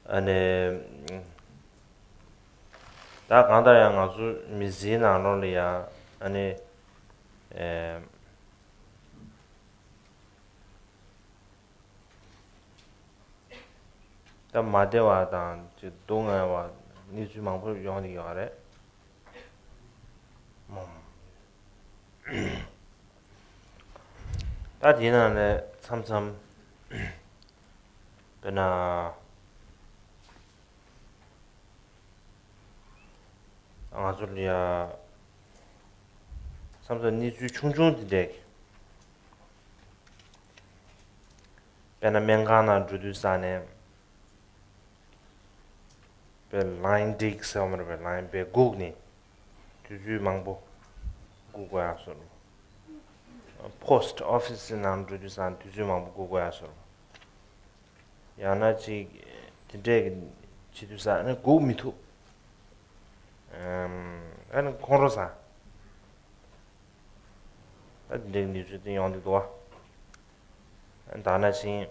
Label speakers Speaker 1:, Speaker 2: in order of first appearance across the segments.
Speaker 1: ane 다 간다야 아주 미지나 놀이야 아니 에 다 마데와다 저 동아와 니주망부 용이 요래 다 디나네 참참 베나 아줄리아 삼선 니주 충충디데 베나 맹가나 주두사네 베 라인 딕 섬으로 베 라인 베 고그니 주주 망보 고고야서 포스트 오피스 난 주두산 주주 망보 고고야서 야나지 디데 지두사는 고미투 안 코로사 근데 니주든 용도도 다나신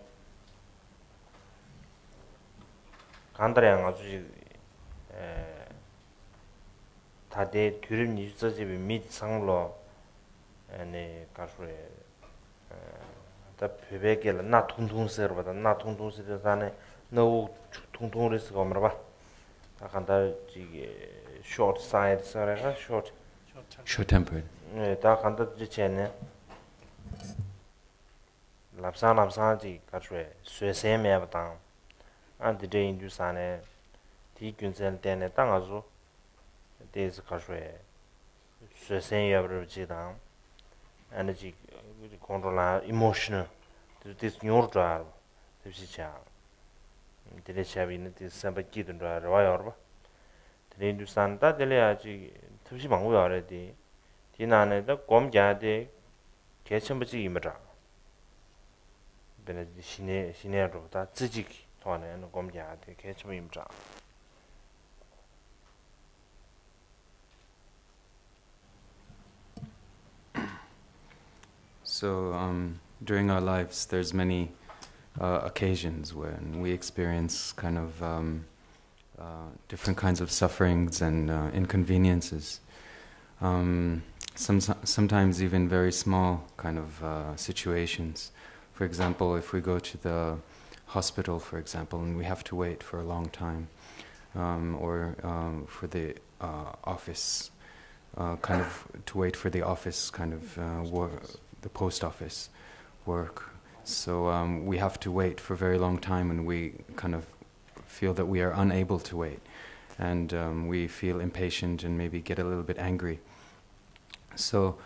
Speaker 1: 간다량 아주 다데 뒤를 니주서집이 밑 상로 아니 가수에 다 베베게라 나 통통세로보다 나 통통세로다네 너 통통레스가 뭐라 봐 간다 지게 short side 서래가
Speaker 2: short tempered.
Speaker 1: 네, 다 간다 지체네 랍사지 가수에 쇠세메바당 안디데 인주산에 디균셀 때네 땅아주 데스 가수에 쇠세여버지당 에너지 control emotional this neural this 디레샤비는 디삼바기든 라와요르바 디인두산다 데레아지 특히 방고야래디 디나네다 곰자데 개천부지 이므라 베네 시네로다 지직 토네는 곰자데 개천 이므라
Speaker 2: So during our lives, there's many occasions when we experience kind of different kinds of sufferings and inconveniences. Sometimes even very small kind of situations. For example, if we go to the hospital, for example, and we have to wait for a long time, or for the office, kind of to wait for the office kind of the post office work. So we have to wait for a very long time, and we kind of feel that we are unable to wait, and we feel impatient and maybe get a little bit angry. So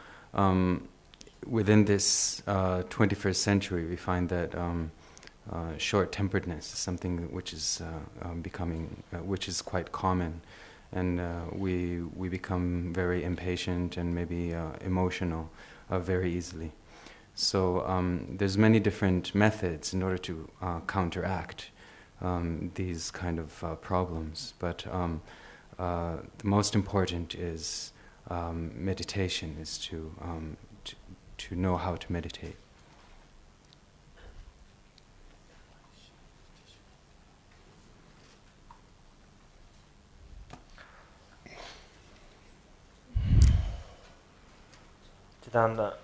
Speaker 2: within this 21st century, we find that short-temperedness is something which is which is quite common, and we become very impatient and maybe emotional very easily. So there's many different methods in order to counteract these kind of problems, but the most important is meditation, is to know how to meditate.
Speaker 1: 지단다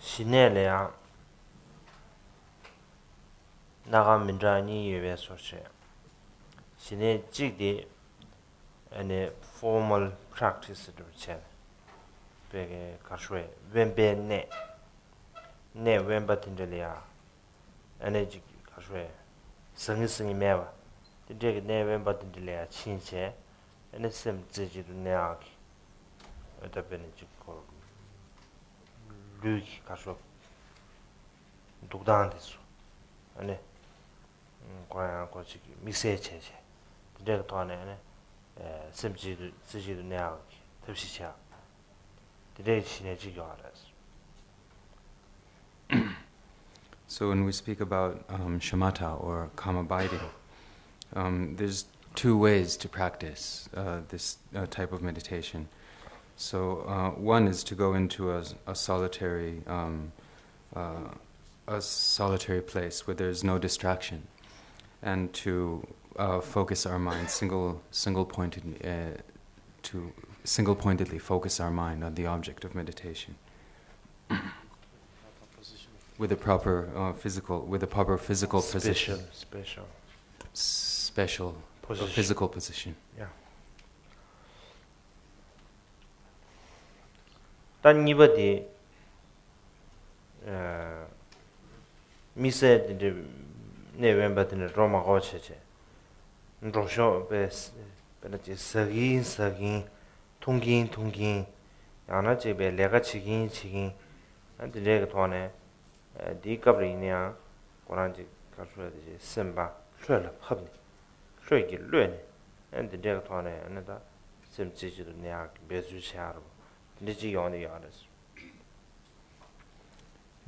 Speaker 1: 시내래야 나가 민자니 예외 소체 시내 찍디 아니 formal practice도 체 베게 가슈에 웬베네 네 웬바틴들이야 에너지 가슈에 성의성이 매와 되게 네 웬바틴들이야 친체 에네 셈 지지도 내야기 어떻게는 지고 루기 가슈 독단데서 아니 과연 거기 미세체체 되게 더 안에 셈지도 지지도 내야기 덥시차
Speaker 2: So when we speak about shamatha or calm abiding, there's two ways to practice this type of meditation. So one is to go into a solitary place where there's no distraction, and to focus our mind single-pointedly focus our mind on the object of meditation with a proper physical position, special
Speaker 1: position.
Speaker 2: physical position.
Speaker 1: Yeah. Dan nibadi mise de November de Roma gocheche. Ndosho bes benaji sagin tungin yana je be lega chigin and the leg tone di kabrinia koranji kasue de semba shwela phabni shwegi lwen and the leg tone anada semji ju ne ya bezu charo niji yoni yadas.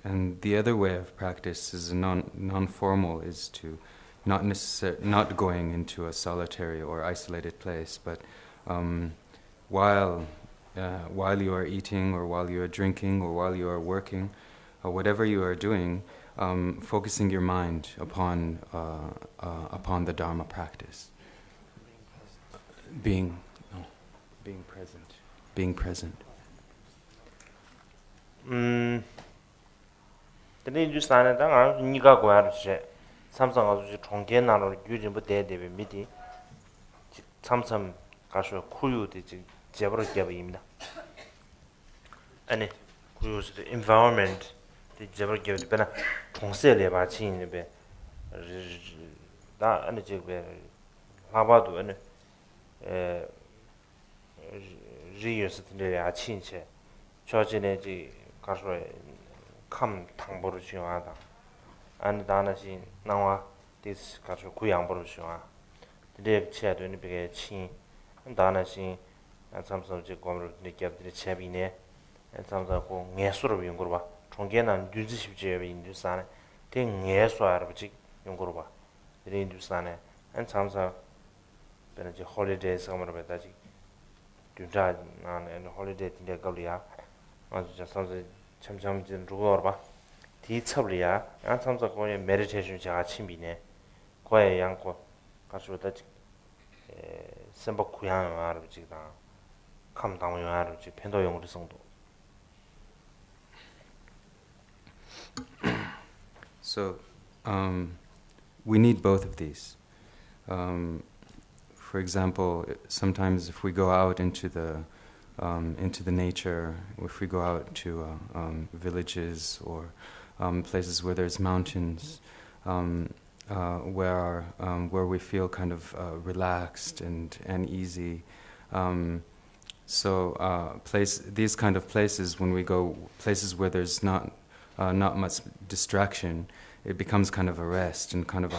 Speaker 2: And the other way of practice is non-formal, is to not going into a solitary or isolated place, but while you are eating or while you are drinking or while you are working or whatever you are doing, focusing your mind upon the Dharma practice, being present.
Speaker 1: 근데 이제 사는다 니가 고야르지 삼성하고 총계나로 유진부 대대비 미디 삼삼 가서 쿠유되지 제버로 개입니다. 아니 쿠유스 environment 디 제버로 개입 되나 총세례 바치 있는데 다 아니 제베 하바도 아니 에 리얼스들이 아친체 저진에지 가서 감 당보를 지용하다. 아니 다나시 나와 디스 가서 구양보를 지용하. 드레 치야되는 비게 치 다나시 삼성지 공을 느껴들이 제비네. 삼성고 예수로 연구로 봐. 총계는 유지십지에 인도산에 된 예수아르지 연구로 봐. 드레 인도산에 한 삼성 베너지 홀리데이 섬으로 배다지. 듀자 나는 홀리데이 때 걸이야. 아주 삼성 참참진 루어 봐. 디첩리야. 양 참석 거에 메디테이션 제가 침비네. 거에 양고 가서다 semba kuyang aru jik dang kam dang yung aru jik pendo yung ri songdo.
Speaker 2: So we need both of these. For example, sometimes if we go out into the nature, if we go out to villages or places where there's mountains, where we feel kind of relaxed and easy. These kind of places, when we go places where there's not much distraction, it becomes kind of a rest and kind of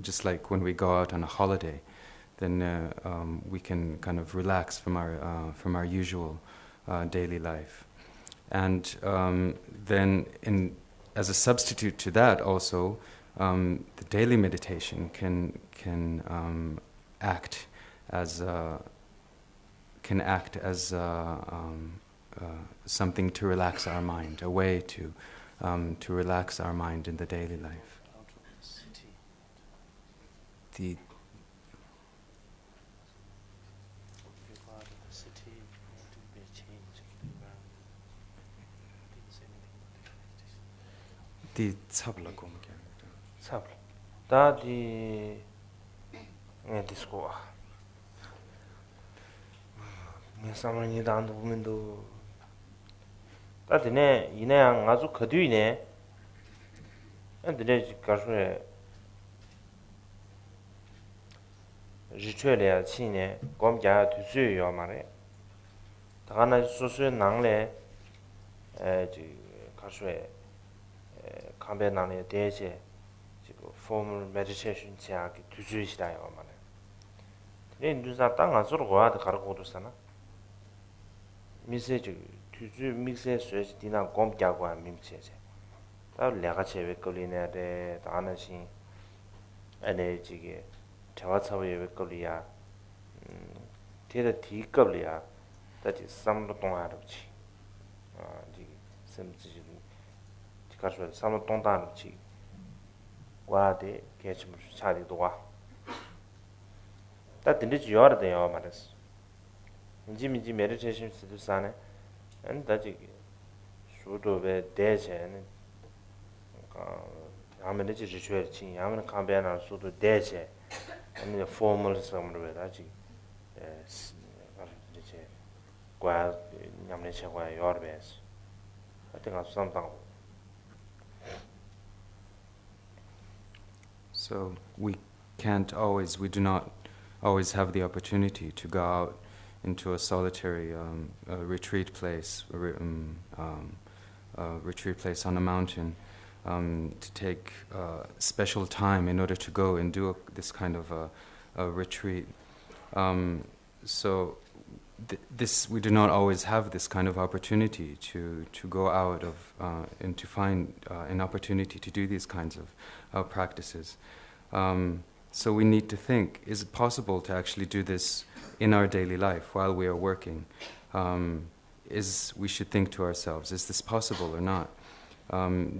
Speaker 2: just like when we go out on a holiday, then we can kind of relax from our usual daily life, and then as a substitute to that also. The daily meditation can act as something to relax our mind, a way to relax our mind in the daily life. The
Speaker 1: 다 디 디스코 사람이 단도 보면도 다드네 이내양 아주 거뒤네 근데 가서에 리추얼이야 치네 검자 두수요 말에 다가나 소수의 낭래 가서에 감배나네 대제 formal meditation 지하기 두주이시라요 말에. 근데 누사 땅 안으로 와도 가르고도 사나. 미세지 두주 믹스에 쓰지 디나 곰자고 한 밈체제. 다 내가 제외 걸리네데 다나시 에너지게 저와서에 왜 걸리야. 뒤에 뒤걸리야. 다지 삼도 동아르지. 아, 이 샘지 가서 삼도 동다르지. 三么东大的去 과데 개침 차리도 와. 다 딘데 지어야 돼요 말았어. 인지 메디테이션 스도 사네. 안 다지 수도베 대체는 아무리 지주셔야지. 아무리 감변할 수도 대체. 아니 포멀 섬으로 다지. 이제 과 냠내 채과 요르베스. 하여튼 something.
Speaker 2: So we do not always have the opportunity to go out into a solitary retreat place, retreat place on a mountain, to take special time in order to go and do this kind of a retreat. So this we do not always have this kind of opportunity to go out of and to find an opportunity to do these kinds of practices. So we need to think, is it possible to actually do this in our daily life while we are working? We should think to ourselves, is this possible or not?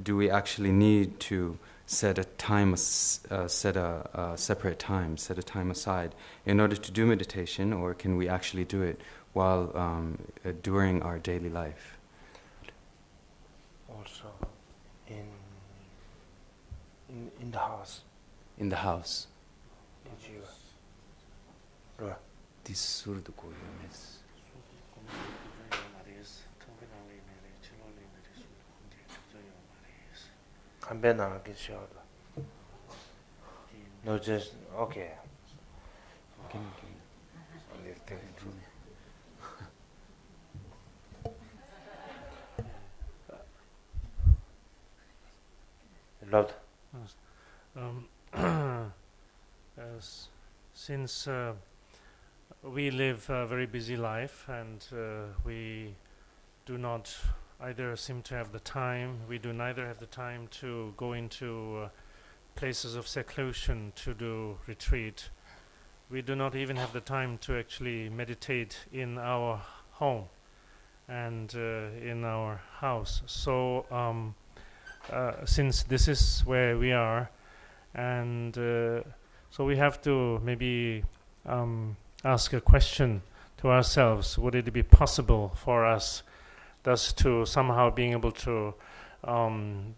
Speaker 2: Do we actually need to set a separate time, set a time aside in order to do meditation, or can we actually do it while during our daily life?
Speaker 1: Also, in the house.
Speaker 2: In the house.
Speaker 1: Did you? Right.
Speaker 2: This sort of goodness.
Speaker 1: No, just okay. Loved.
Speaker 3: Since we live a very busy life and we do not either seem to have the time, we do neither have the time to go into places of seclusion to do retreat. We do not even have the time to actually meditate in our home and in our house. So since this is where we are, and so we have to maybe ask a question to ourselves: would it be possible for us thus to somehow being able to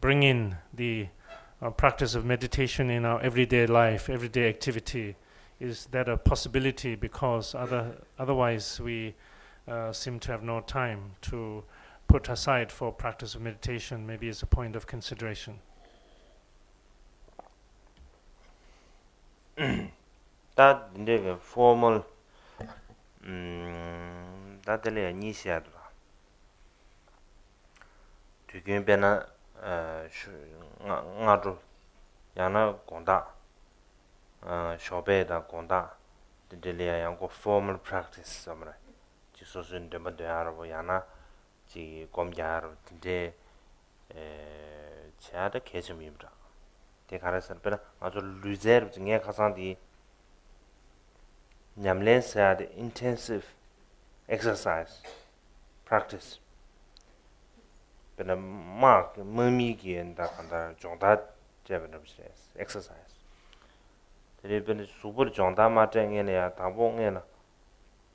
Speaker 3: bring in the practice of meditation in our everyday life, everyday activity? Is that a possibility? Because otherwise we seem to have no time to put aside for practice of meditation, maybe as a point of consideration.
Speaker 1: That the formal that the initiative to give bena ngadu yana gonda shobe da gonda the yang go formal practice samra ji so sun de ba yana ji gom yar de cha da kejem imra de karasan bena azu luzer nge khasan di nyamlen sa the intensive exercise practice bena mark mami gi enda kanda jongda jebena exercise de bena super jongda ma tenge ne ya tabo nge na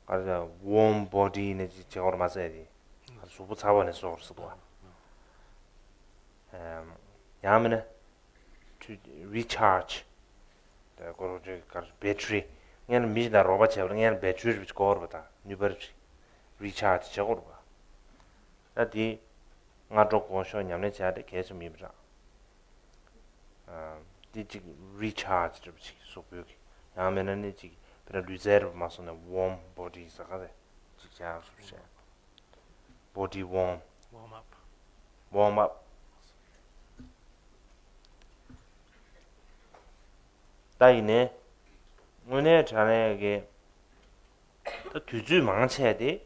Speaker 1: kaza warm body ne ji jor ma se di super chawane source do yamene to recharge the goroje kar battery ngen mi da roba che ngen battery which kor bata ni bar recharge che kor ba adi nga ro ko sho nyamne cha de ke mi bra di recharge de chi so bu yamene ne chi pero reserve ma so na warm body sa ka de chi cha so body warm up 다이네 문에 자네에게 또 뒤주 망쳐야 돼.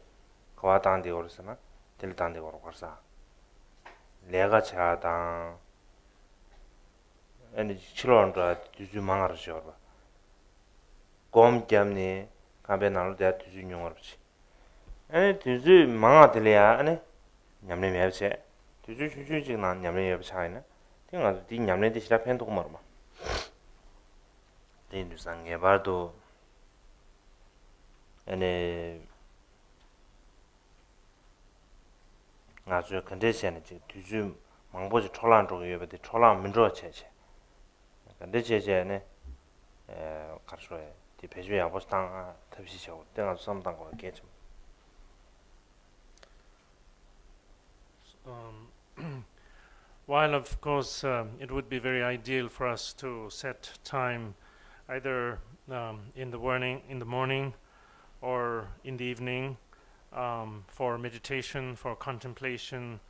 Speaker 1: 거와 당대 걸었으나 될 당대 걸어 걸사. 내가 자당 아니 치료한다 뒤주 망하러 줘 봐. 곰 때문에 가베 나로 대 뒤주 용어 없지. 아니 뒤주 망하들이야. 아니 냠내 매체. 뒤주 주주지 난 냠내 매체 아니나. 띵아 뒤 냠내 대 시라 팬도 말 봐. 된 상에 봐도 ene 아주 컨디션이 뒤주 망보지 초란 쪽에 예배데 초란 민저 체체 근데 제제네 가르쳐야 디 배주에 아버스당 탑시셔 내가 섬당 거 게죠
Speaker 3: While of course it would be very ideal for us to set time either in the morning or in the evening for meditation, for contemplation,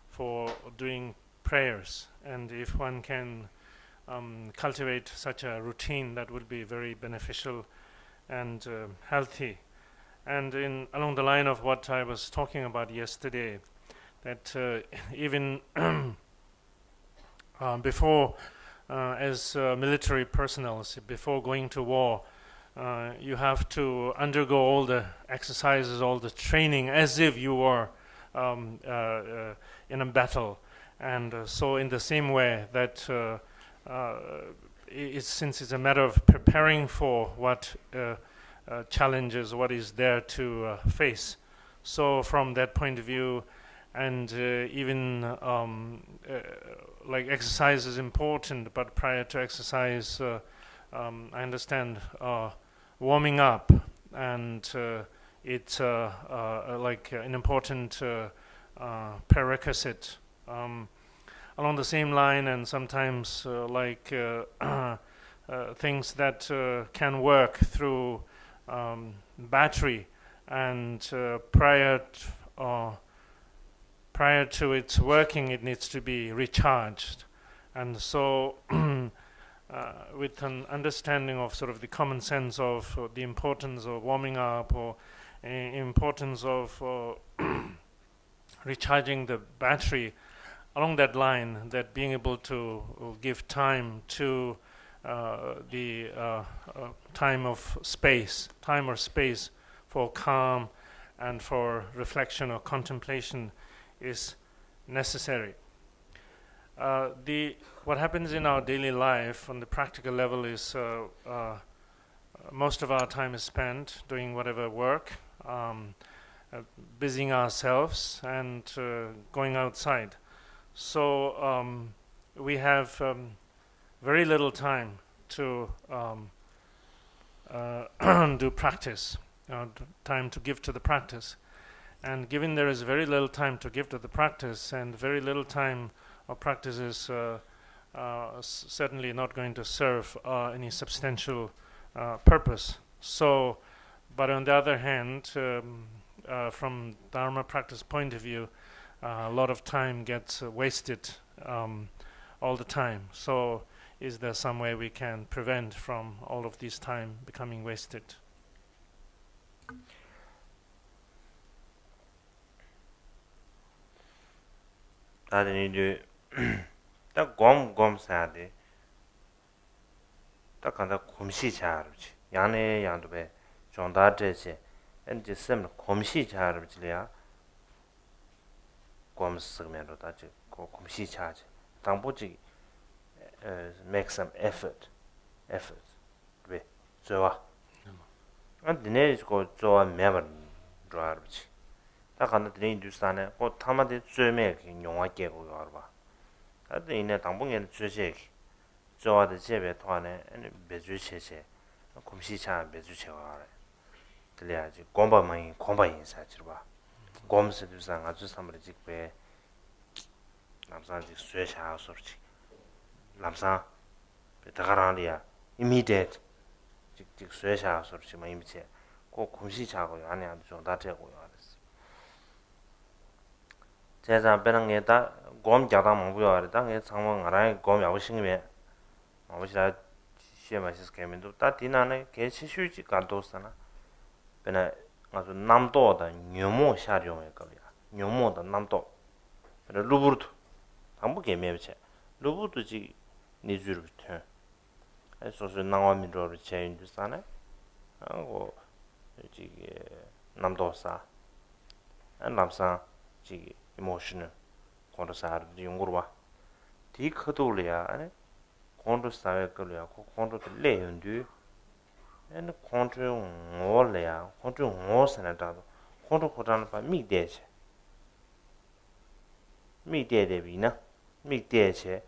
Speaker 3: for doing prayers, and if one can cultivate such a routine, that would be very beneficial and healthy. And along the line of what I was talking about yesterday, that even before, as military personnel, before going to war, you have to undergo all the exercises, all the training, as if you were in a battle. And so in the same way that since it's a matter of preparing for what challenges, what is there to face. So from that point of view, and even like exercise is important, but prior to exercise, I understand warming up, and it's like an important prerequisite. Along the same line, and sometimes like things that can work through battery, and prior to its working, it needs to be recharged. And so with an understanding of sort of the common sense of the importance of warming up, or importance of recharging the battery, along that line, that being able to give time to the time or space for calm and for reflection or contemplation is necessary. What happens in our daily life on the practical level is most of our time is spent doing whatever work, busying ourselves, and going outside. So we have very little time to do practice, time to give to the practice. And given there is very little time to give to the practice, and very little time of practice is certainly not going to serve any substantial purpose. So, but on the other hand, from Dharma practice point of view, a lot of time gets wasted all the time. So is there some way we can prevent from all of this time becoming wasted?
Speaker 1: 다른 이제 딱 곰곰 사야 돼. 딱 간다 곰시 자르지. 야네 양도배 정다 제시. 엔지 셈 곰시 자르지야. 곰스면도 다지 곰시 자지. 당보지 make some effort. 왜? 좋아. 안드네 거 좋아 매번 좋아르지. 딱 간다 드린 주스안에 고 타마데 쯧메 용화게 고 요르바. 아드 이네 당봉에 쯧제 좋아데 제베 토안에 베주체체 곰시차 베주체와 들려야지 곰바마이 곰바인사 지르바. 곰스두상 아주 삼르 직배 남산지 쇠샤 소르지. 남산 베다가라리아 immediate 직 쇠샤 소르지 마임체 고 곰시차고 안에 아주 좀 다되고요. 제가 배낭에다 곰 자다 먹고요. 당에 상황 알아야 곰 야오싱이면 아무시라 시에마시스 개면도 다 디나네 개치슈지 간도스나 배나 아주 남도다 녀모 샤룡에 거야. 녀모다 남도. 그래 루부르트 당부 개매체. 루부르지 니주르부터. 에서서 나와미로를 체인주사네. 하고 이게 남도사. 남사 지 emotional control 용거로와 디 커도리아 아니 control 사회 걸려 control 레연두 ene kontre ngol ya kontre ngol sanata kontre kodan pa mi deche mi de bina mi deche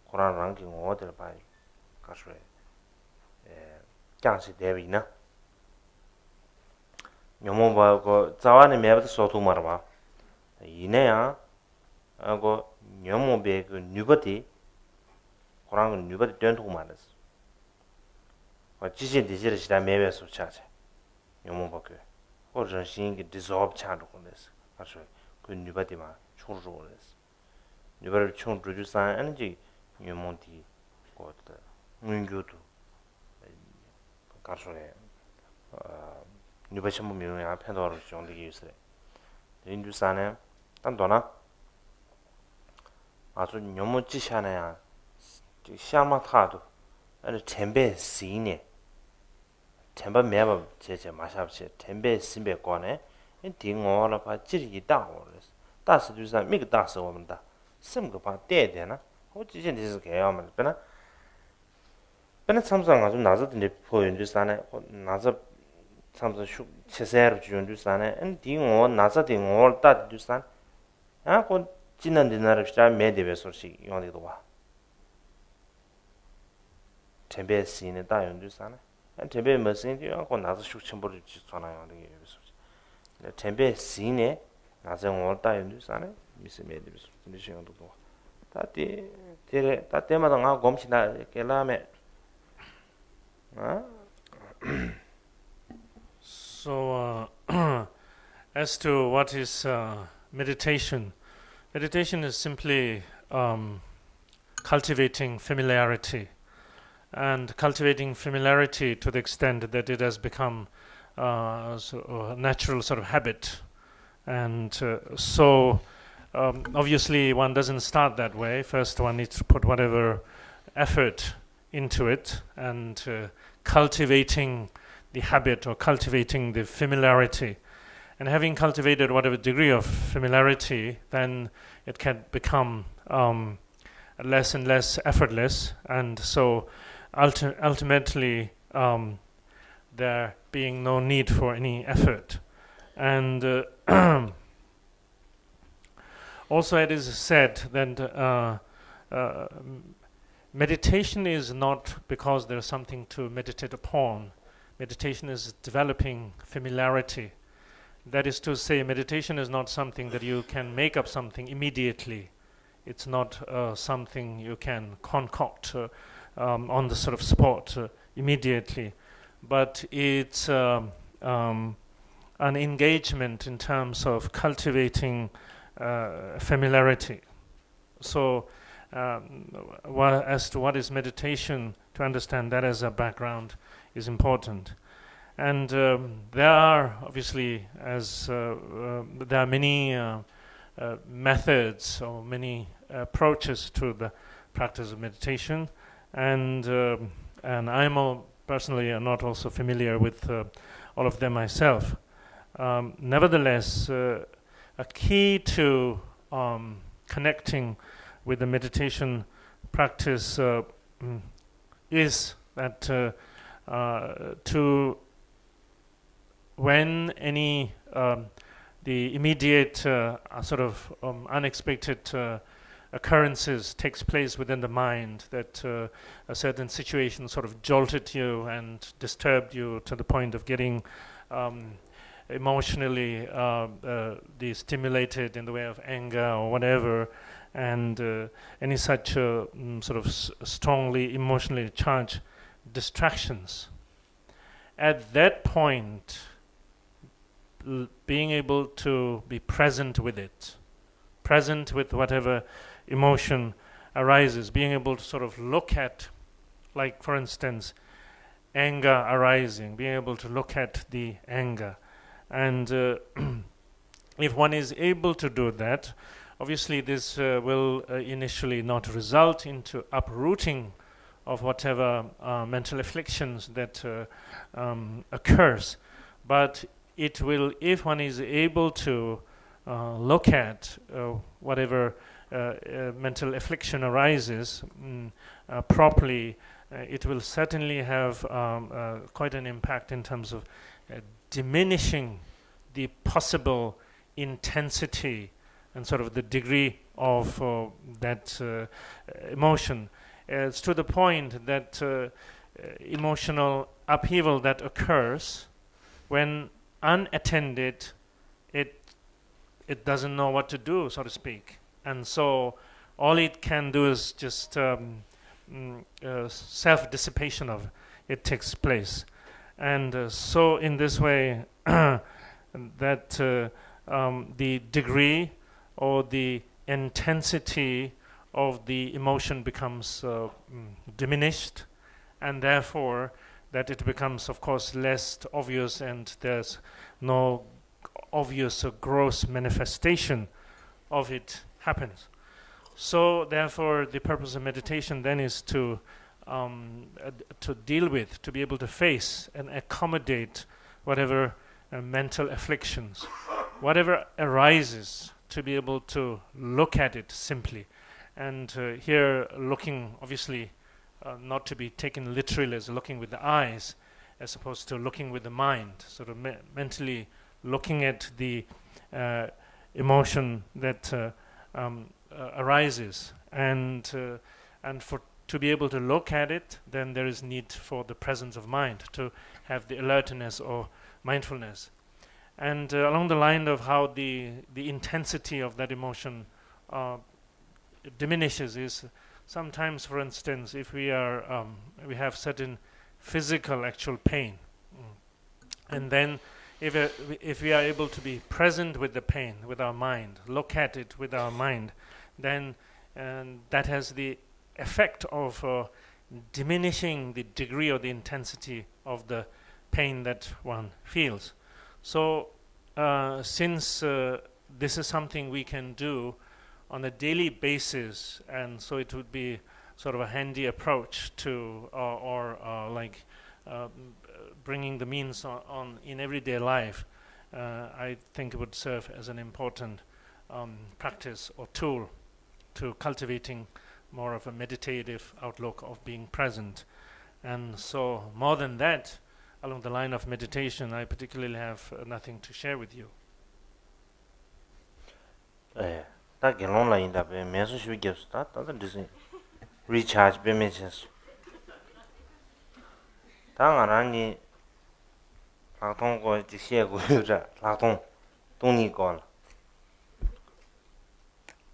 Speaker 1: koran rangi ngol de pa kaswe 장시 대비나 nyomo ba ko zawani mebe so tu marwa ine ya go nyomo be ko nyubati korang nyubati den tu manas wa jijin dijir shida mebe so chache nyomo ba ko ko ren shin gi dissolve cha ro ko des aso ko nyubati ma chung ro des nyubati chung ro ju san energy nyomo di ko ta ngyu tu 가서에 뉴베션 문명의 편도를 정리기 위해서 인두산에 단도나 아주 너무 지샤나야 샤마타도 아니 템베 시네 템바 매바 제제 마샤브시 템베 심베 관에 딩어라 바 지리 다오르스 다스 두산 미그 다스 오면다 심거 바 대대나 호지진 디스 개야만 베나 베나 참상 아주 나서든지 보연주산에 나서 참서 슈 체세르 주연주산에 딩어 나서 딩어 따주산 아고 지난 디나르 시다 메데베 소식 용디도 와 템베 시네 다연주산에 템베 머신이 아고 나서 슈침보를 지잖아요 이게 소식 템베 시네 나서 올 다연주산에 미스 메데베 소식 용디도 와 다티 데레 다때마다 가 곰치나 켈라메
Speaker 3: So, as to what is meditation, meditation is simply cultivating familiarity, and cultivating familiarity to the extent that it has become a natural sort of habit. And obviously one doesn't start that way. First one needs to put whatever effort into it, and cultivating the habit or cultivating the familiarity. And having cultivated whatever degree of familiarity, then it can become less and less effortless, and so ultimately there being no need for any effort. And also it is said that meditation is not because there's something to meditate upon. Meditation is developing familiarity. That is to say, meditation is not something that you can make up something immediately. It's not something you can concoct on the sort of spot immediately. But it's an engagement in terms of cultivating familiarity. So, as to what is meditation, to understand that as a background is important. And there are obviously, there are many methods or many approaches to the practice of meditation, and I'm personally not also familiar with all of them myself. Nevertheless, a key to connecting with the meditation practice is that to when any the immediate sort of unexpected occurrences takes place within the mind, that a certain situation sort of jolted you and disturbed you to the point of getting emotionally stimulated in the way of anger or whatever, and any such sort of strongly emotionally charged distractions. At that point, being able to be present with it, present with whatever emotion arises, being able to sort of look at, like for instance, anger arising, being able to look at the anger. And if one is able to do that, obviously this will initially not result into uprooting of whatever mental afflictions that occurs, but it will, if one is able to look at whatever mental affliction arises properly, it will certainly have quite an impact in terms of diminishing the possible intensity and sort of the degree of that emotion. It's to the point that emotional upheaval that occurs when unattended, it doesn't know what to do, so to speak, and so all it can do is just self-dissipation of it takes place, and so in this way that the degree or the intensity of the emotion becomes diminished, and therefore that it becomes, of course, less obvious, and there's no obvious or gross manifestation of it happens. So therefore the purpose of meditation then is to deal with, to be able to face and accommodate whatever mental afflictions, whatever arises, to be able to look at it simply. And here looking, obviously, not to be taken literally as looking with the eyes, as opposed to looking with the mind, sort of mentally looking at the emotion that arises, and for to be able to look at it, then there is need for the presence of mind, to have the alertness or mindfulness. And along the line of how the intensity of that emotion diminishes is sometimes, for instance, if we have certain physical actual pain, and then if we are able to be present with the pain with our mind, look at it with our mind, then that has the effect of diminishing the degree or the intensity of the pain that one feels. So since this is something we can do on a daily basis, and so it would be sort of a handy approach to like bringing the means on in everyday life, I think it would serve as an important practice or tool to cultivating more of a meditative outlook of being present. And so more than that, along the line of meditation, I particularly have nothing to share with you.
Speaker 1: 다 결론 라인다 배 매수 쉬겠다. 다들 디스 리차지 베메체스. 당연하니 라통고 지시고자 라통 동니걸.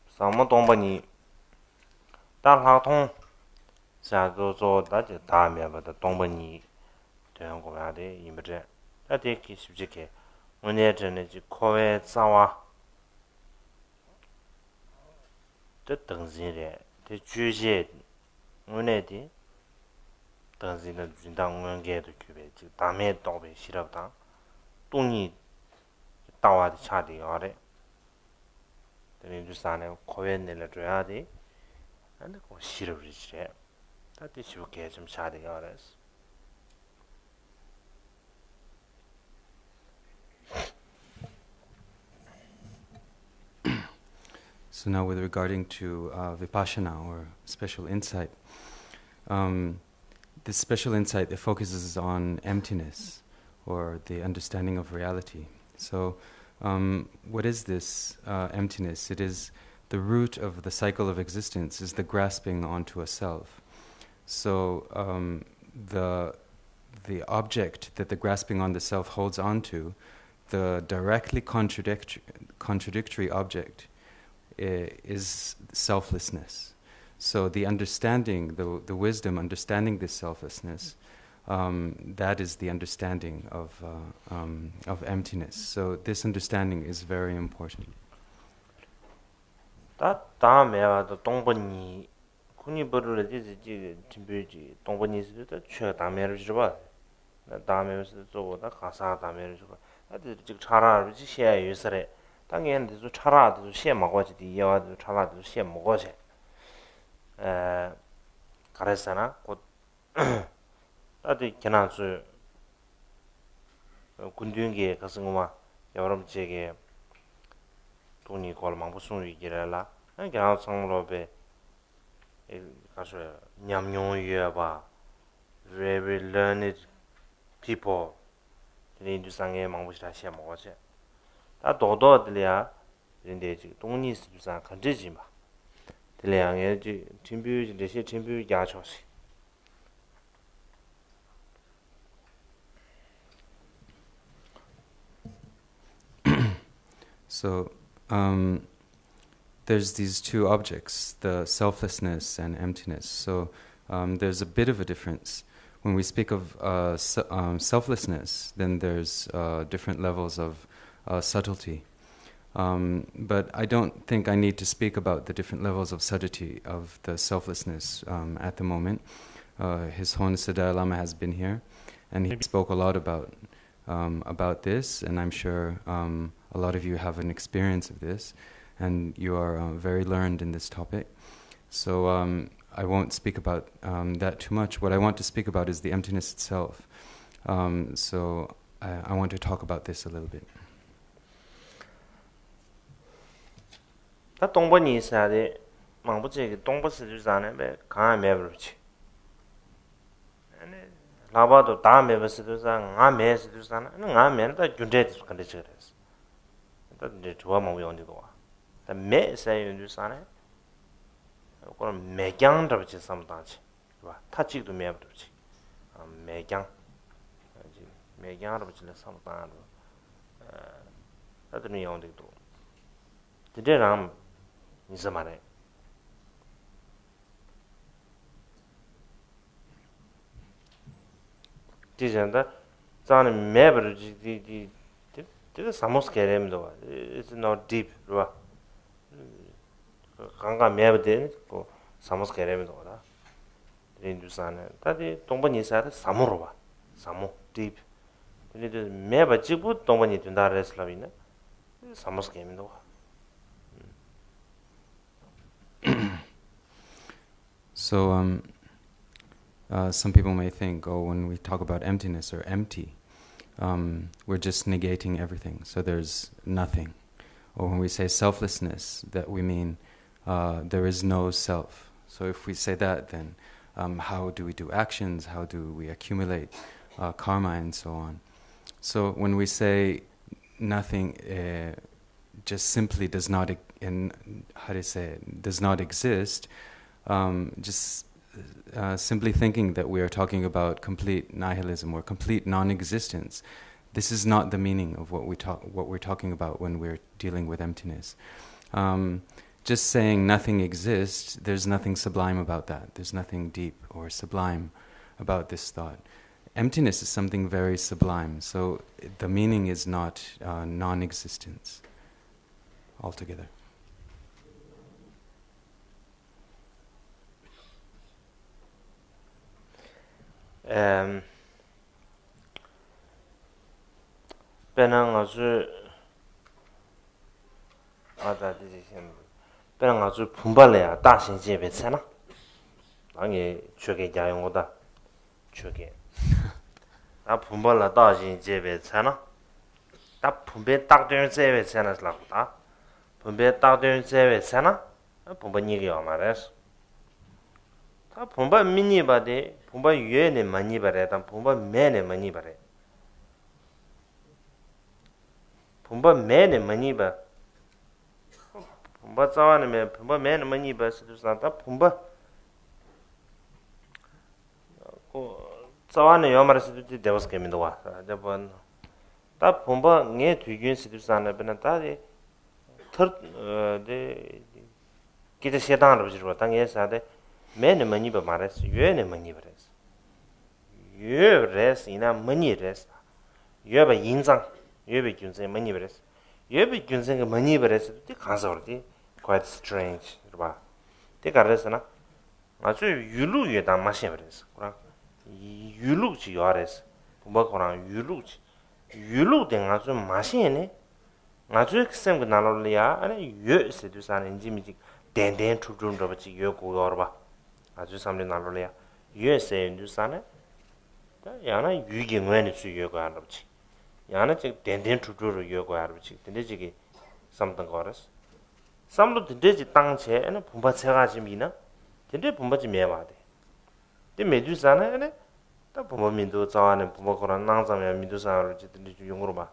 Speaker 1: 사모 동반이 다라통 자도조 다지 다메바다 동반이 되는 거야데 임베. 다데키 쉽지게 오늘 전에 코에 자와 저 등진에 대 주제 오늘이 등진의 준당 원계도 규배 즉 다음에 또배 싫었다 동이 따와도 차디가래 되는 주산에 코에 내려줘야 돼 근데 그 싫어지래 다들 쉽게 좀 차디가래.
Speaker 2: So now with regarding to vipassana or special insight, this special insight that focuses on emptiness or the understanding of reality. So what is this emptiness? It is the root of the cycle of existence, is the grasping onto a self. So the object that the grasping on the self holds onto, the directly contradictory object, is selflessness. So the understanding, the wisdom understanding this selflessness, that is the understanding of emptiness. So this understanding is very important.
Speaker 1: 다 다음에 와도 동번이 군이 버르를 이제 준비지 동번이스도 최 다음에를 줘 봐. 다음에서 저보다 가사 다음에를 줘 봐. 아들 지금 차라를 지시해 유서래. 당연히 저 차라도 시에 먹어지 뒤에와도 차라도 시에 먹어지. 그랬잖아. 곧 다들 견한수 군중계 가서 뭐 여러분 제게 돈이 걸 망부순 위기라라 그냥 성로베 가서 냠뇽이야 very learned people 인두상에 망부시다 시야 먹었지 다 도도들이야 근데 지금 동리스두상 컨지지 마 들량에 지 팀뷰지 대시 팀뷰 야초시
Speaker 2: So there's these two objects, the selflessness and emptiness. So there's a bit of a difference. When we speak of selflessness, then there's different levels of subtlety. But I don't think I need to speak about the different levels of subtlety of the selflessness at the moment. His Holiness the Dalai Lama has been here, and he spoke a lot about this, and I'm sure a lot of you have an experience of this, and you are very learned in this topic. So I won't speak about that too much. What I want to speak about is the emptiness itself. So I want to talk about this a little bit.
Speaker 1: 다 동번이 있어야 돼. 망부지 동버스 주잖아요. 배 강한 매버지. 아니 라바도 다 매버스도 상 아매스도 상. 나 매는 준대도 근데 저래서. 다 이제 좋아 먹고 온지도 와. 다 매세요 주잖아요. 그럼 매경 잡지 삼다지. 봐. 타직도 매버지. 매경. 매경 잡지 삼다로. 다들 온지도. 드레람 이스마네 디젠다 자는 매버지 디 사모스케렘도 it's not deep 라 강가 매버데 고 사모스케렘도라 인두산에 다디 동번이사다 사모로 봐 사모 deep 근데 매버지부 동번이 된다 레슬라비네 사모스케렘도
Speaker 2: So some people may think, oh, when we talk about emptiness or empty, we're just negating everything. So there's nothing. Or when we say selflessness, that we mean there is no self. So if we say that, then how do we do actions? How do we accumulate karma and so on? So when we say nothing just simply does not does not exist, just simply thinking that we are talking about complete nihilism or complete non-existence, this is not the meaning of what we're talking about when we're dealing with emptiness. Just saying nothing exists, there's nothing sublime about that. There's nothing deep or sublime about this thought. Emptiness is something very sublime, so the meaning is not non-existence altogether.
Speaker 1: 배낭 아주 배낭 아주 분발해야 다신지에 잖아. 아니 저게 야용보다 저게 나 분발라 다신지에 잖아. 다 분배 딱 되는 세에 잖아라다. 분배 딱 되는 세에 잖아. 분배니게 말해서 다 분배 미니 바데 분배 위에네 많이 바래다 분배 매네 많이 바래. 분배 매네 많이 바. 분배 자와네 분배 매네 많이 바스도 산다 분배 자와네 요마르스도 데버스 게민도 와. 저번 다 분배 네 뒤균 시도 산다 베나 다데 털데 기타 시다는 버지로 당에 사데 매네 많이 바 말했어. 유에네 많이 바랬어. 유레스 이나 많이 레스. 유에바 인상 유에베 균생 많이 바랬어. 유에베 균생가 많이 바랬어. 티 간서르디 quite strange. 봐. 티 가르스나 아주 유루에 다 마셔 버렸어. 그럼 유루지 요아레스. 뭐거랑 유루지. 유루된 아주 마시네. 아주 엑셈 그 나로리아 아니 유에스도 사는 지미지 덴덴 투좀 잡지 요고 요르바. 아주 삼리 나로리아 유에스에 인두사네. 야나 유기응원이 수요가 알았지. 야나 즉 덴덴 투투로 요가 알았지. 근데 지기 something 거라스. samlo de tangche ene pumba chega jimina de pumba ji meba de medu sana ene ta pumba mindu zawane pumba koran nangzam ya mindu sana ji de yungro ba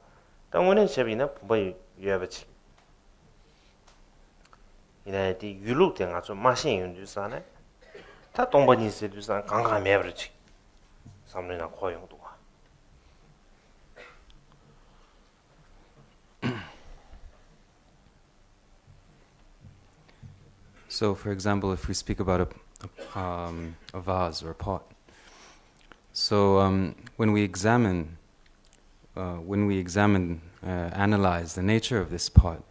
Speaker 1: ta ngone chebina pumba yuebachi ina di yuluk de nga zo mashin yundu sana ta dongba ni se du sana 강강 매버치 samlena khoyong do
Speaker 2: So, for example, if we speak about a vase or a pot, so when we examine, analyze the nature of this pot,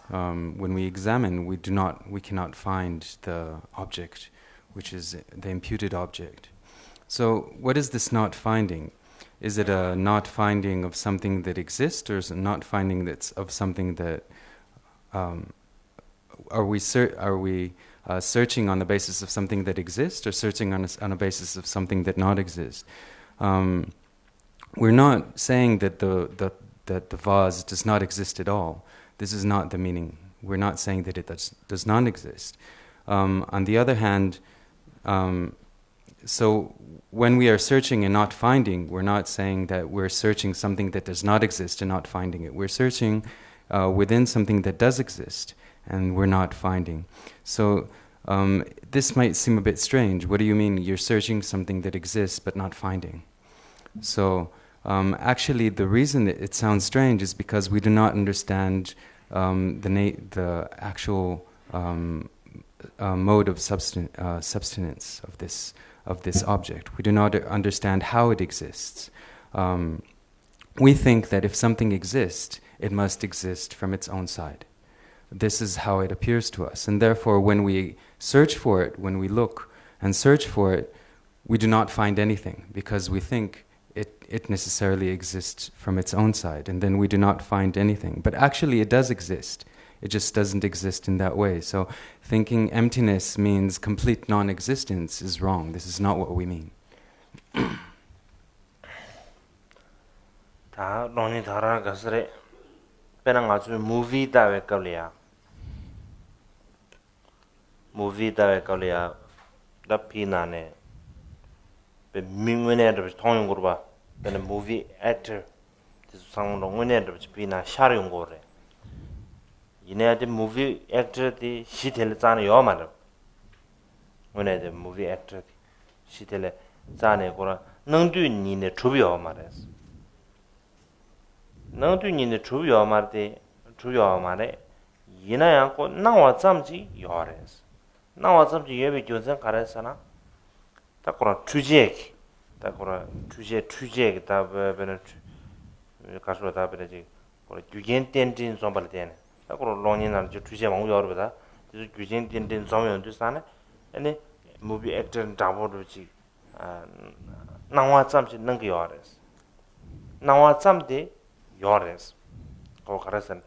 Speaker 2: when we examine, we cannot find the object, which is the imputed object. So, what is this not finding? Is it a not finding of something that exists, or is it not finding that's of something that are we searching on the basis of something that exists, or searching on a basis of something that not exists? We're not saying that the vase does not exist at all. This is not the meaning. We're not saying that it does not exist. On the other hand, so when we are searching and not finding, we're not saying that we're searching something that does not exist and not finding it. We're searching within something that does exist, and we're not finding. So this might seem a bit strange. What do you mean you're searching something that exists but not finding? So actually the reason that it sounds strange is because we do not understand the actual mode of substance of this object. We do not understand how it exists. We think that if something exists, it must exist from its own side. This is how it appears to us. And therefore, when we search for it, when we look and search for it, we do not find anything, because we think it necessarily exists from its own side, and then we do not find anything. But actually it does exist. It just doesn't exist in that way. So thinking emptiness means complete non-existence is wrong. This is not what we mean.
Speaker 1: 다 논이 다라 가스레 배낭 아주 무비 다외 걸이야. 무비 다외 걸이야. 답이나네. 배 민문에도 통용으로 봐. 배는 무비 액터. 그 상으로 문에도 비나 샤용 거래. 이내한테 무비 액터디 시텔 자는 요 말은. 문에도 무비 액터 시텔에 자네 거라 능두니네 주비요 말했어. 능두니네 주비요 말데 주요 말에 이나양고 나와 잠지 요래서. 나와 잠지 예비 교선 가르잖아. 딱거라 주제기. 딱거라 주제 다베는 가서 다베지. 거라 규겐 텐진 좀 발대네. 딱거라 론이나 주제 왕 요르다. 규겐 텐진 좀 연주사네. 아니 무비 액터 다보르지 나와 잠지 능게 요래서. 나와 잠데 요래서. 거 가르선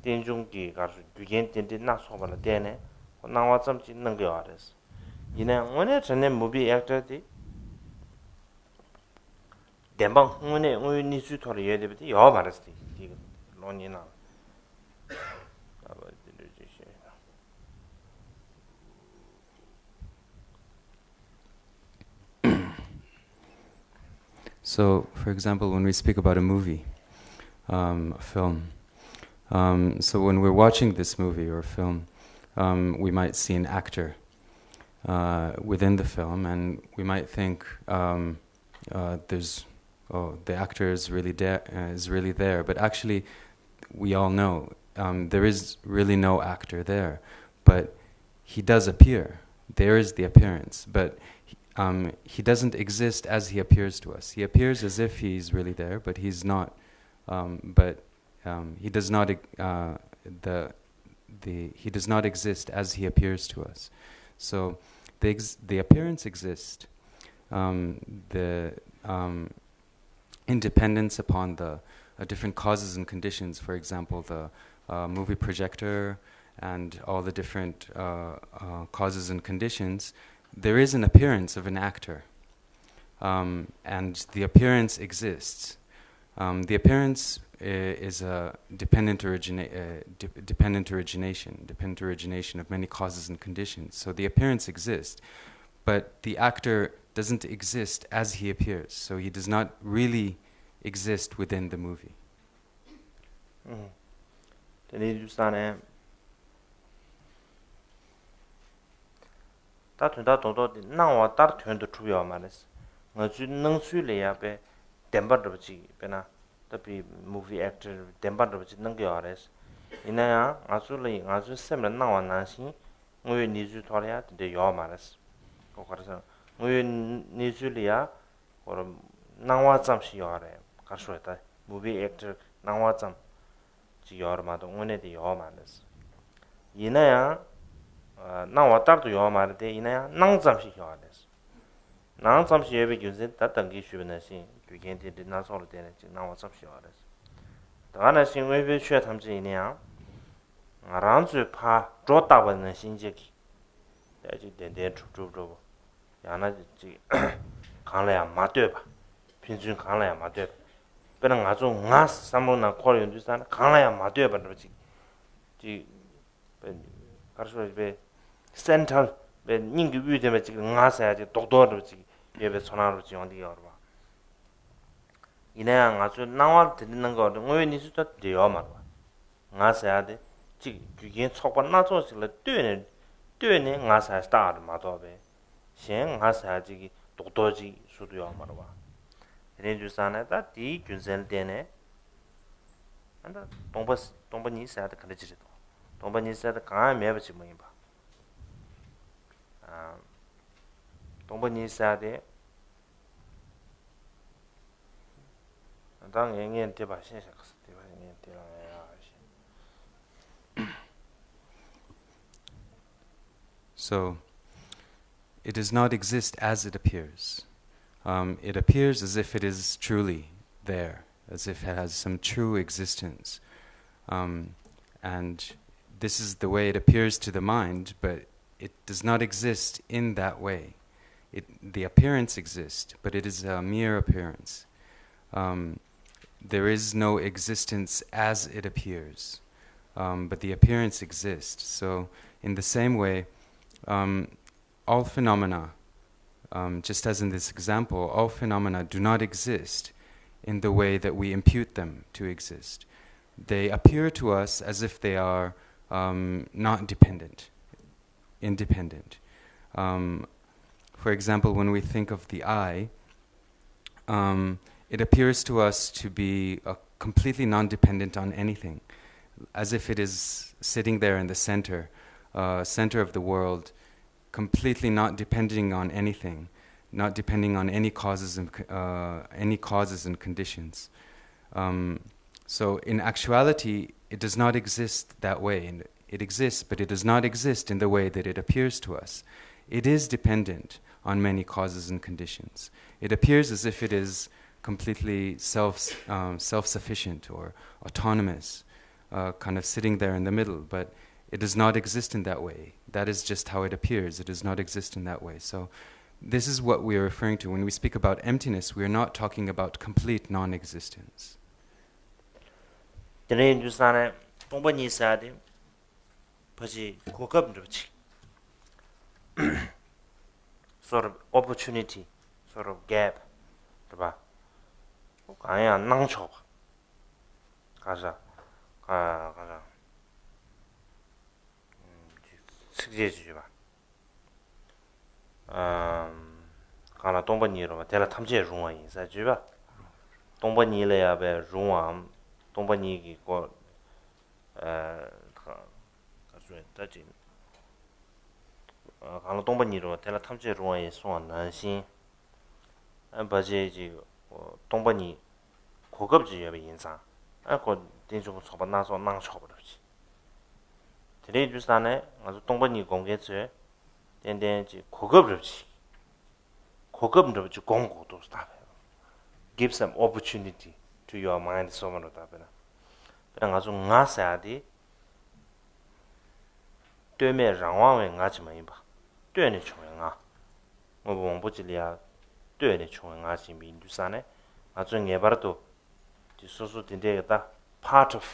Speaker 1: 딘중기 가서 규겐 텐진 나 소발라 되네. 나와 잠지 능게 요래서. 이나 오늘 전에 무비 액터디 대방 오늘 우니 수토리 예데비디 여 말았지 이거 론이나
Speaker 2: So, for example, when we speak about a movie, a film, so when we're watching this movie or film, we might see an actor within the film, and we might think the actor is really there, but actually we all know there is really no actor there, but he does appear. There is the appearance, but he doesn't exist as he appears to us. He appears as if he's really there, but he's not. He does not. He does not exist as he appears to us. So the appearance exists. The independence upon the different causes and conditions. For example, the movie projector and all the different causes and conditions. There is an appearance of an actor, and the appearance exists. The appearance is a dependent origination of many causes and conditions. So the appearance exists, but the actor doesn't exist as he appears. So he does not really exist within the movie.
Speaker 1: movie actor 이나야 아주 셈을 나와 나시 왜 니주 토리아 데 요마레스 그래서 왜 니주리아 or 나와 잠시 요래 가서다 movie actor 나와 잠 지요마도 오늘데 요마레스 이나야 나와 따도 요마르데 이나야 낭 잠시 요레스 낭 잠시 예비 규제 다 당기 쉬변나시 규겐데 나서로 되는 나와 잠시 요레스 다나 신외비 쉬어 탐지이냐 랑주 파 조다버는 신제기 대지 대대 주주로 야나지 강래야 맞대봐 평균 강래야 맞대 그냥 아주 나 삼로나 코리온주산 강래야 맞대봐 그러지 지 가르쳐베 센터 베 닝기 위되면 지금 나서야지 독도로지 예배 전화로 지원되게 알아 이내양 아주 나와 듣는 거 왜 니수도 돼요 말아 나서야 돼 지 그게 속바 나서실 되네 나서 스타트 마도베 신 나서야지 독도지 수도요 말아 레주산에다 디 균셀 되네 안다 동번이 있어야 돼 그러지도 동번이 있어야 돼 강아 매버지 뭐인 봐 동번이 있어야 돼 당 영년 대바 신세 갔을 때 영년 대라야
Speaker 2: So it does not exist as it appears. It appears as if it is truly there, as if it has some true existence. And this is the way it appears to the mind, but it does not exist in that way. The appearance exists, but it is a mere appearance. There is no existence as it appears, but the appearance exists. So in the same way, all phenomena, just as in this example, all phenomena do not exist in the way that we impute them to exist. They appear to us as if they are not independent. For example, when we think of the eye, it appears to us to be completely non-dependent on anything, as if it is sitting there in the center of the world, completely not depending on anything, not depending on any causes and conditions. So in actuality, it does not exist that way. It exists, but it does not exist in the way that it appears to us. It is dependent on many causes and conditions. It appears as if it is completely self-sufficient or autonomous, kind of sitting there in the middle, but it does not exist in that way. That is just how it appears. It does not exist in that way. So this is what we are referring to. When we speak about emptiness, we are not talking about complete non-existence.
Speaker 1: Sort of opportunity, sort of gap, right? 아야 낭초 가자 측제 주지 가나 동번이로 대라 탐지에 중앙 인사 주바 동번이래야 배 중앙 동번이기 고 가서 따지 가나 동번이로 대라 탐지에 중앙에 소원 난신 바제지 동번이 고급지의 인상 아고 대중 소바 나서 낭초버지 드레주산에 아주 동번이 공개체 된된지 고급지 공고도 스타요 give some opportunity to your mind 소만으로 답변아 그냥 아주 나사디 되면 랑왕에 가지만 봐 되는 중요한 뭐 봉부지리아 되는 중요한 민주산에 아주 예바도 소수 된데다 part of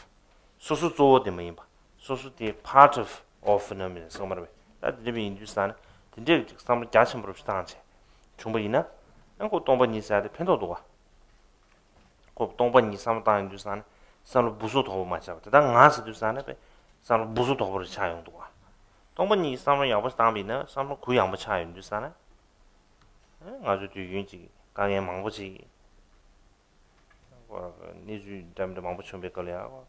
Speaker 1: 소수 조어데 뭐임 봐 소수디 part of phenomenon somewhere that live in Hindustan 된데 some 자신 부럽시다 않지 충분히나 안고 동번이 있어야 편도도 고 동번이 삼당 Hindustan 삼로 무수 더 맞아 다 가서 Hindustan 삼로 무수 더 버리 차용도 동번이 삼로 야버 당비는 삼로 구양 못 차용 Hindustan 아주 뒤윤지 강에 망보지 니주 담도 망보 준비 걸려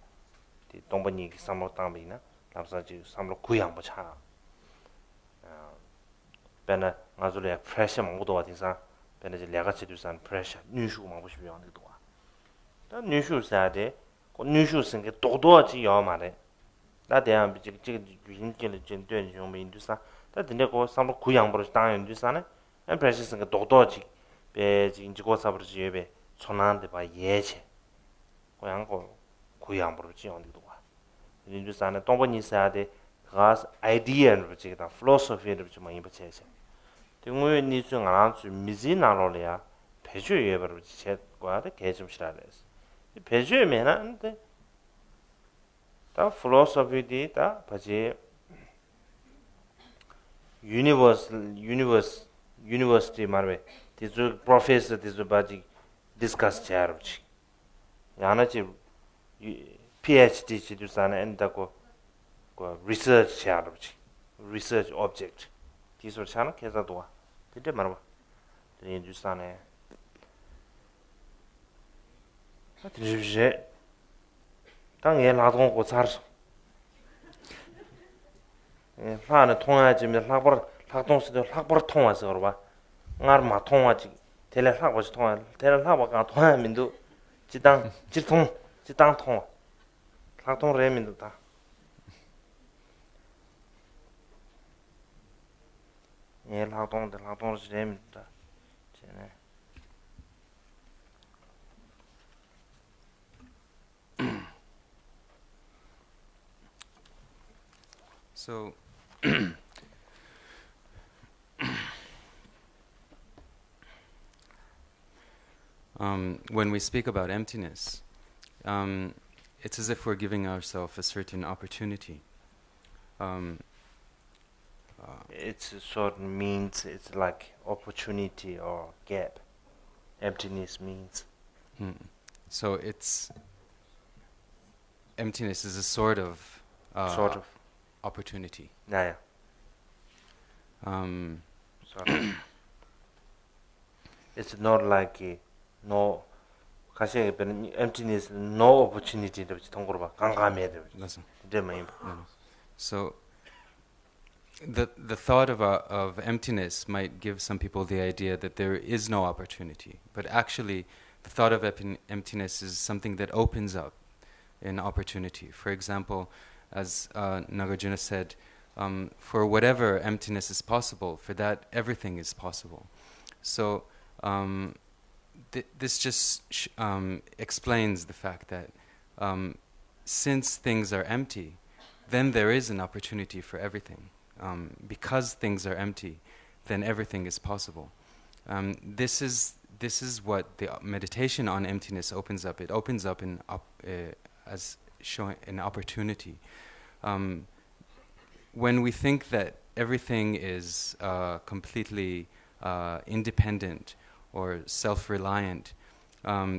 Speaker 1: 디 동번이 삼로 당비나 남사지 삼로 구양 못 차. 배나 아주래 프레셔 망보도 와디사 배나 이제 레가치 두산 프레셔 뉴슈 망보 싶이 하는 거. 다 뉴슈 사데 고 뉴슈 생게 도도지 요 말에. 나 대한 지금 유인결 전된 좀 인도사 다 근데 고 삼로 구양 버릇 당연 인도사네 엔 프레셔 생게 도도지 배 지금 지고 사버지 예배 손한테 봐 예체 고양고 구양 버릇 지원도 와. 인도사네 동번이 사데 가 아이디어를 지다 필로소피를 좀 많이 붙여야지. 등우에 니승 안한수 미지나로래야 배주에 버릇 제과도 개좀 싫어래서. 이 배주에면은데 다 필로소피디 다 바지 university 말에 디즈 프로페서 디즈 바지 디스커스 자르지. 야나지 PhD 지도사는 엔다고 그 research 자르지. research object. 디소 차는 계산도 와. 근데 말아 봐. 인주산에 드리브제 당에 라동 고 자르서 예, 하나 통화지면 학동스도 학벌 통화서 그러 봐. 나르마 통화지. 텔레 학버지 통화. 텔레 학버가 통화민도 지당 통화. 학동 레민도 다. 예, 학동들 레민도 다. 쟤네.
Speaker 2: So when we speak about emptiness, it's as if we're giving ourselves a certain opportunity.
Speaker 1: It's a certain means, it's like opportunity or gap. Emptiness means.
Speaker 2: So it's emptiness is a sort of opportunity.
Speaker 1: Yeah. Sort of. It's not like no 가시에 emptiness no opportunity 되지 통고로 봐 강감해야 돼.
Speaker 2: 맞아. So the thought of emptiness might give some people the idea that there is no opportunity, but actually the thought of emptiness is something that opens up an opportunity. For example, as Nagarjuna said, for whatever emptiness is possible, for that everything is possible. So this just explains the fact that since things are empty, then there is an opportunity for everything. Because things are empty, then everything is possible. This is what the meditation on emptiness opens up. It opens up as showing an opportunity. When we think that everything is completely independent or self-reliant,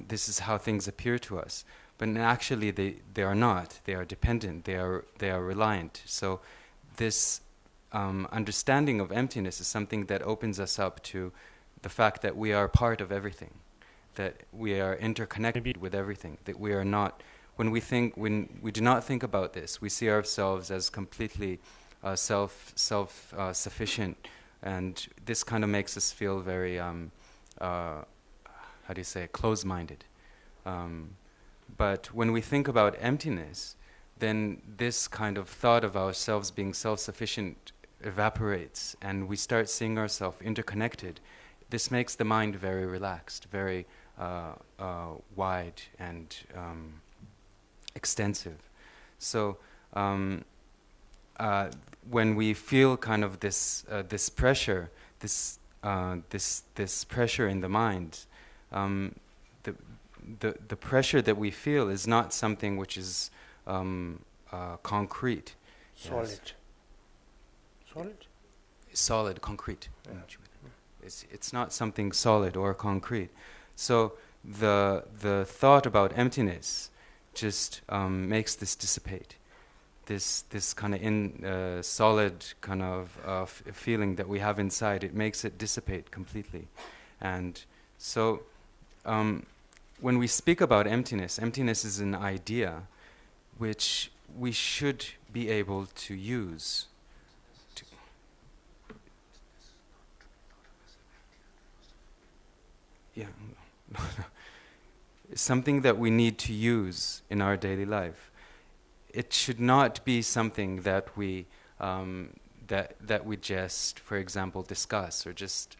Speaker 2: this is how things appear to us. But actually, they are not. They are dependent. They are reliant. So this understanding of emptiness is something that opens us up to the fact that we are part of everything, that we are interconnected with everything, that we are not. When we do not think about this, we see ourselves as completely self-sufficient, and this kind of makes us feel very, close-minded. But when we think about emptiness, then this kind of thought of ourselves being self-sufficient evaporates, and we start seeing ourselves interconnected. This makes the mind very relaxed, very wide and extensive. So when we feel kind of this pressure, this pressure in the mind, the pressure that we feel is not something which is concrete.
Speaker 1: solid.
Speaker 2: Yes.
Speaker 1: Solid?
Speaker 2: Solid, concrete.
Speaker 1: Yeah.
Speaker 2: It's not something solid or concrete. So the thought about emptiness just makes this dissipate. This kind of solid kind of feeling that we have inside, it makes it dissipate completely. And so when we speak about emptiness, emptiness is an idea which we should be able to use. Something that we need to use in our daily life. It should not be something that we that we just, for example, discuss, or just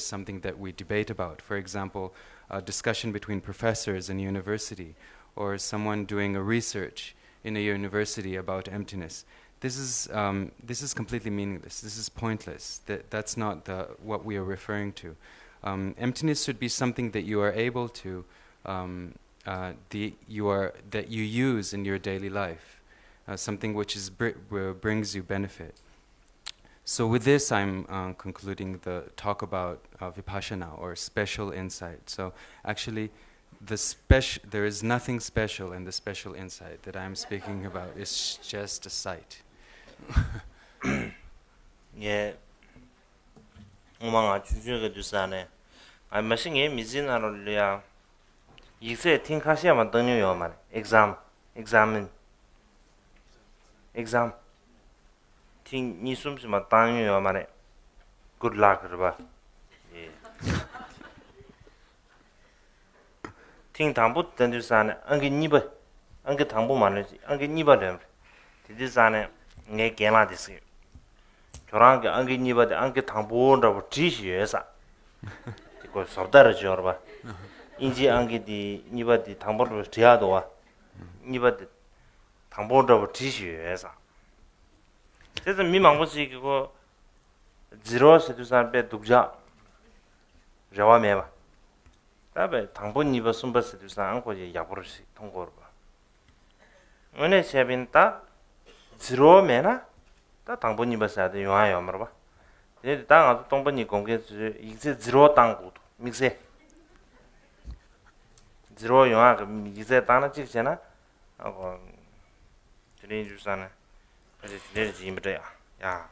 Speaker 2: something that we debate about. For example, a discussion between professors in a university, or someone doing a research in a university about emptiness. This is completely meaningless. This is pointless. That's not what we are referring to. Emptiness should be something that you are able to that you use in your daily life, something which brings you benefit. So with this, I'm concluding the talk about vipassana, or special insight. So actually, there is nothing special in the special insight that I'm speaking about. It's just a sight.
Speaker 1: 예. 엄마가 주주가 주사네. 아 마싱에 미진아로리아. 이세 팅카시야만 등요요만. exam. 팅 니숨스마 당요요만에. good luck 그러봐. 예. 팅 당부 던주사네. 안게 니버. 안게 당부 많으지. 안게 니버래. 디디사네. 네 개나디스. 교랑게 안게 니버데 안게 당부온다고 지시해서. 이거 섭다르지 여러분. 인지 안게디 니버디 당부를 지야도와. 니버디 당부온다고 지시해서. 그래서 미망고시 그거 zero 세두산배 독자. 저와매봐. 다음에 당부 니버 숨버 세두산 안고지 야부르시 통고로 봐. 오늘 세빈다 zero 매나 다 당분이 버사도 용하여 말아. 이제 당아도 동분이 공개 이제 zero 당고도 믹세. zero 용하 그 이제 당나 찍잖아. 하고 드린 주사는 이제 드리지 임대야. 야.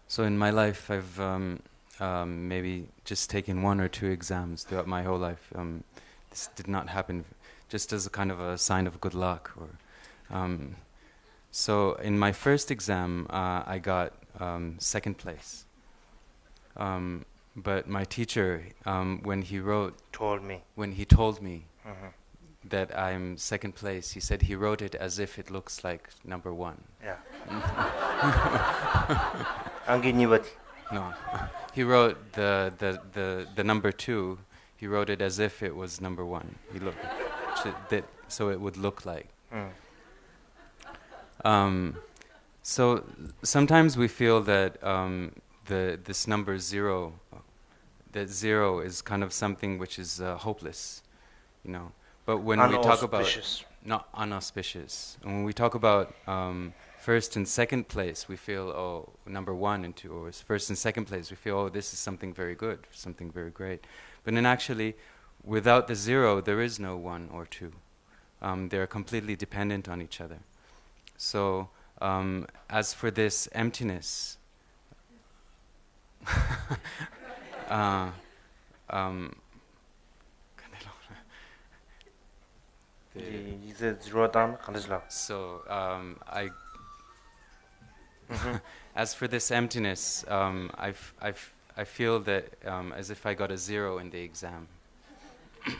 Speaker 2: So in my life, I've maybe just taken 1 or 2 exams throughout my whole life. This did not happen just as a kind of a sign of good luck. So in my first exam, I got 2nd place. But my teacher, when he told me that I'm 2nd place, he said he wrote it as if it looks like number 1.
Speaker 1: Yeah. Anginibati.
Speaker 2: No, he wrote the number 2. He wrote it as if it was number 1. He looked so it would look like. So sometimes we feel that this number 0, that 0 is kind of something which is hopeless, you know. But when we talk about unauspicious, and when we talk about 1st and 2nd place, we feel number 1 and 2, or 1st and 2nd place, we feel this is something very good, something very great. But then actually, without the 0, there is no 1 or 2. They're completely dependent on each other. So as for this emptiness, so as for this emptiness, I feel that as if I got a 0 in the exam.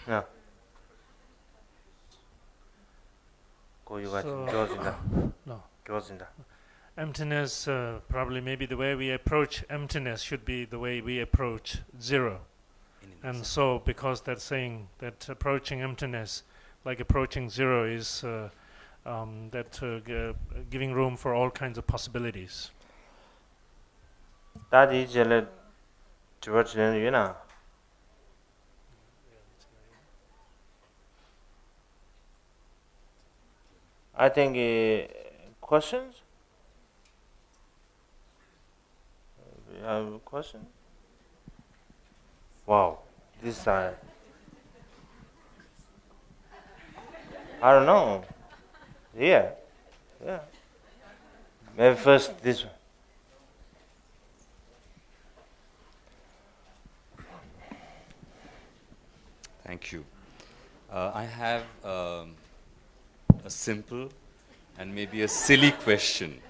Speaker 1: Yeah.
Speaker 3: No. Emptiness, probably maybe the way we approach emptiness should be the way we approach 0. And so because that's saying that approaching emptiness like approaching 0 is giving room for all kinds of possibilities.
Speaker 1: 다디 제레 Churchill, you know. I think questions? You have a question? Wow, this I don't know. Yeah, yeah. Maybe first this one.
Speaker 4: Thank you. I have a simple and maybe a silly question.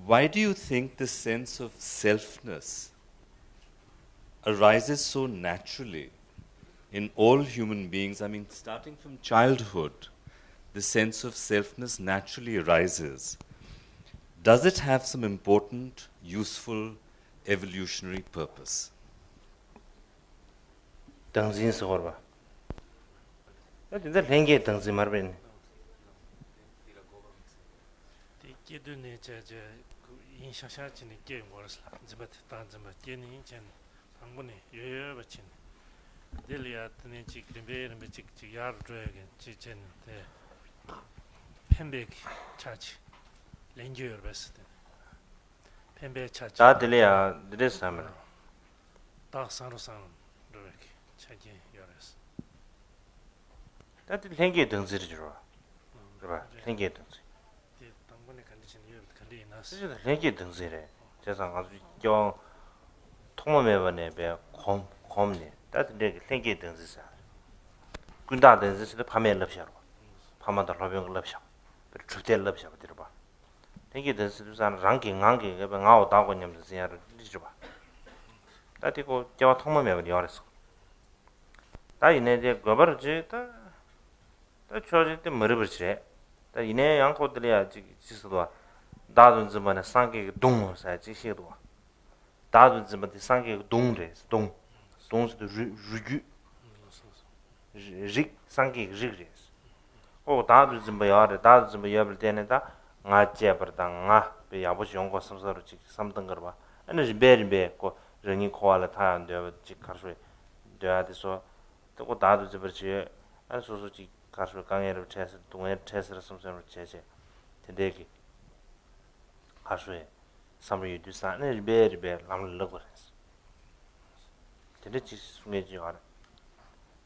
Speaker 4: Why do you think the sense of selfness arises so naturally in all human beings? I mean, starting from childhood, the sense of selfness naturally arises. Does it have some important, useful, evolutionary purpose?
Speaker 1: 당신 서버. 근데 랭게 당신 말변.
Speaker 3: 기도네 제제 그 인샤샤치네 게 뭐라슬라 지바트 단지마 게니 젠 방문에 여여버친 델리아트네 지그베르 미직지 야르드에게 지젠 데 펜백 차치 렌저여 베스데 펜백 차치
Speaker 1: 다 들려야 드레스하면.
Speaker 3: 다산로산 로르게 차지 여레스
Speaker 1: 다들 랭게 당신이 줘. 그봐. 랭게 당신.
Speaker 3: 방문에 간디진 여여 간디나스
Speaker 1: 진짜 랭게 당신이래. 제가 아주 저 통모매번에 곰네. 다들 랭게 당신사. 군다 당신도 밤에 럽샤로. 밤마다 러병 럽샤. 그 주대 럽샤 들어봐. 랭게 당신도 산 랑게 랑게 그 나오 다고 냠도 지야를 들어봐. 다티고 저 통모매번에 열었어. 다 이내에 거버지 다 저지 때 머리버지래. 다 이내 양코들이야 지스도 다든 즈만에 상게 동어사 지시도 다든 즈만에 상게 동래 동스도 르규 직 상게 르그레스 오 다든 즈마야데 다든 즈마야블 때네다 나제 버다 나 베야보시 용고 섬서로 지 삼등 거 봐. 아니 베르베 고 르니 코알라 타안데 지 카르소 데아데소 또 다든 즈버지 안 소소지 가서 강에를 채서 동에 채서를 섬섬을 채제 된대기 가서에 삼을 유두산을 베르베 남르거스 근데 지 숨에지 알아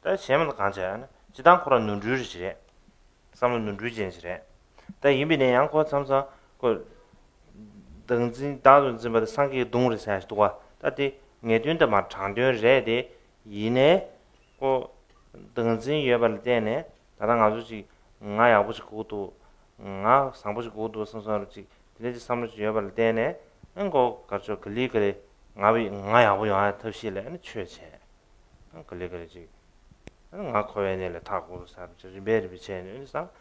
Speaker 1: 다 시험을 간자는 지단 코라 눈주지래 삼을 눈주지지래 다 이미네 양코 삼사 그 등진 다른 점의 상계 동을 사실 도와 다디 녜든다 마 장된레데 이내 그 등진 예발 때네 다른 아주지 nga 아버지 그것도 nga 상부지 그것도 선선하지 근데 삼을 예발 때네 응고 가서 글리그래 nga 아버지 아 터실래 아니 최체 글리그래지 nga 코에네래 타고 사람 저 베르 비체네 그래서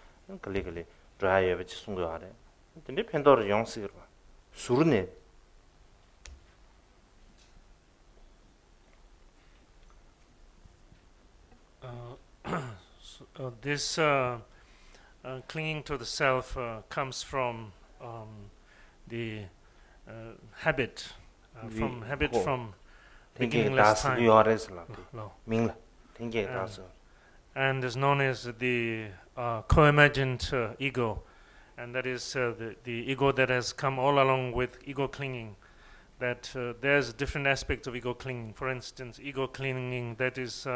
Speaker 1: 글리글리 드라이어 비치 순거 하래 근데 펜더를 영식으로 수르네
Speaker 3: this clinging to the self comes from the habit, from habit from beginningless time,
Speaker 1: 민라 땡게 다서
Speaker 3: and is known as the co-emergent ego, and that is the ego that has come all along with ego clinging. That there's different aspects of ego clinging. For instance, ego clinging that is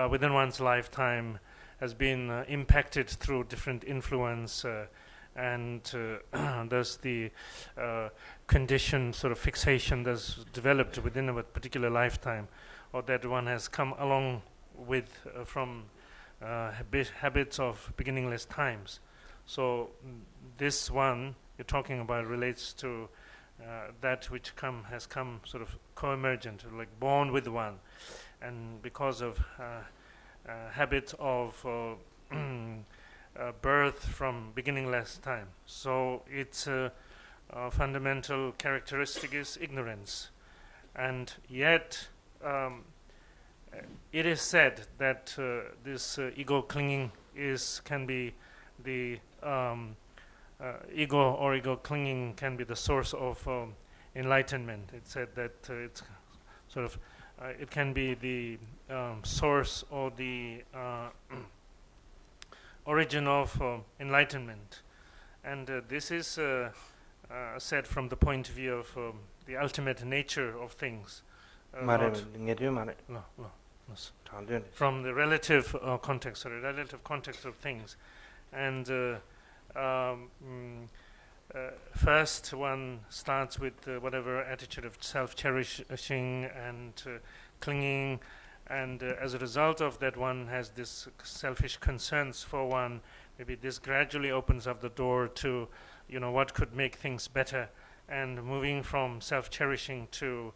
Speaker 3: within one's lifetime has been impacted through different influence and there's the condition sort of fixation that's developed within a particular lifetime, or that one has come along with from habits of beginningless times. So this one you're talking about relates to that which has come sort of co-emergent, like born with one, and because of habit of birth from beginningless time. So its fundamental characteristic is ignorance, and yet it is said that this ego clinging can be the ego clinging can be the source of enlightenment. It said that it's sort of it can be the source or the origin of enlightenment, and this is said from the point of view of the ultimate nature of things. From the relative context, relative context of things, and first one starts with whatever attitude of self-cherishing and clinging, and as a result of that one has this selfish concerns for one. Maybe this gradually opens up the door to, what could make things better, and moving from self-cherishing to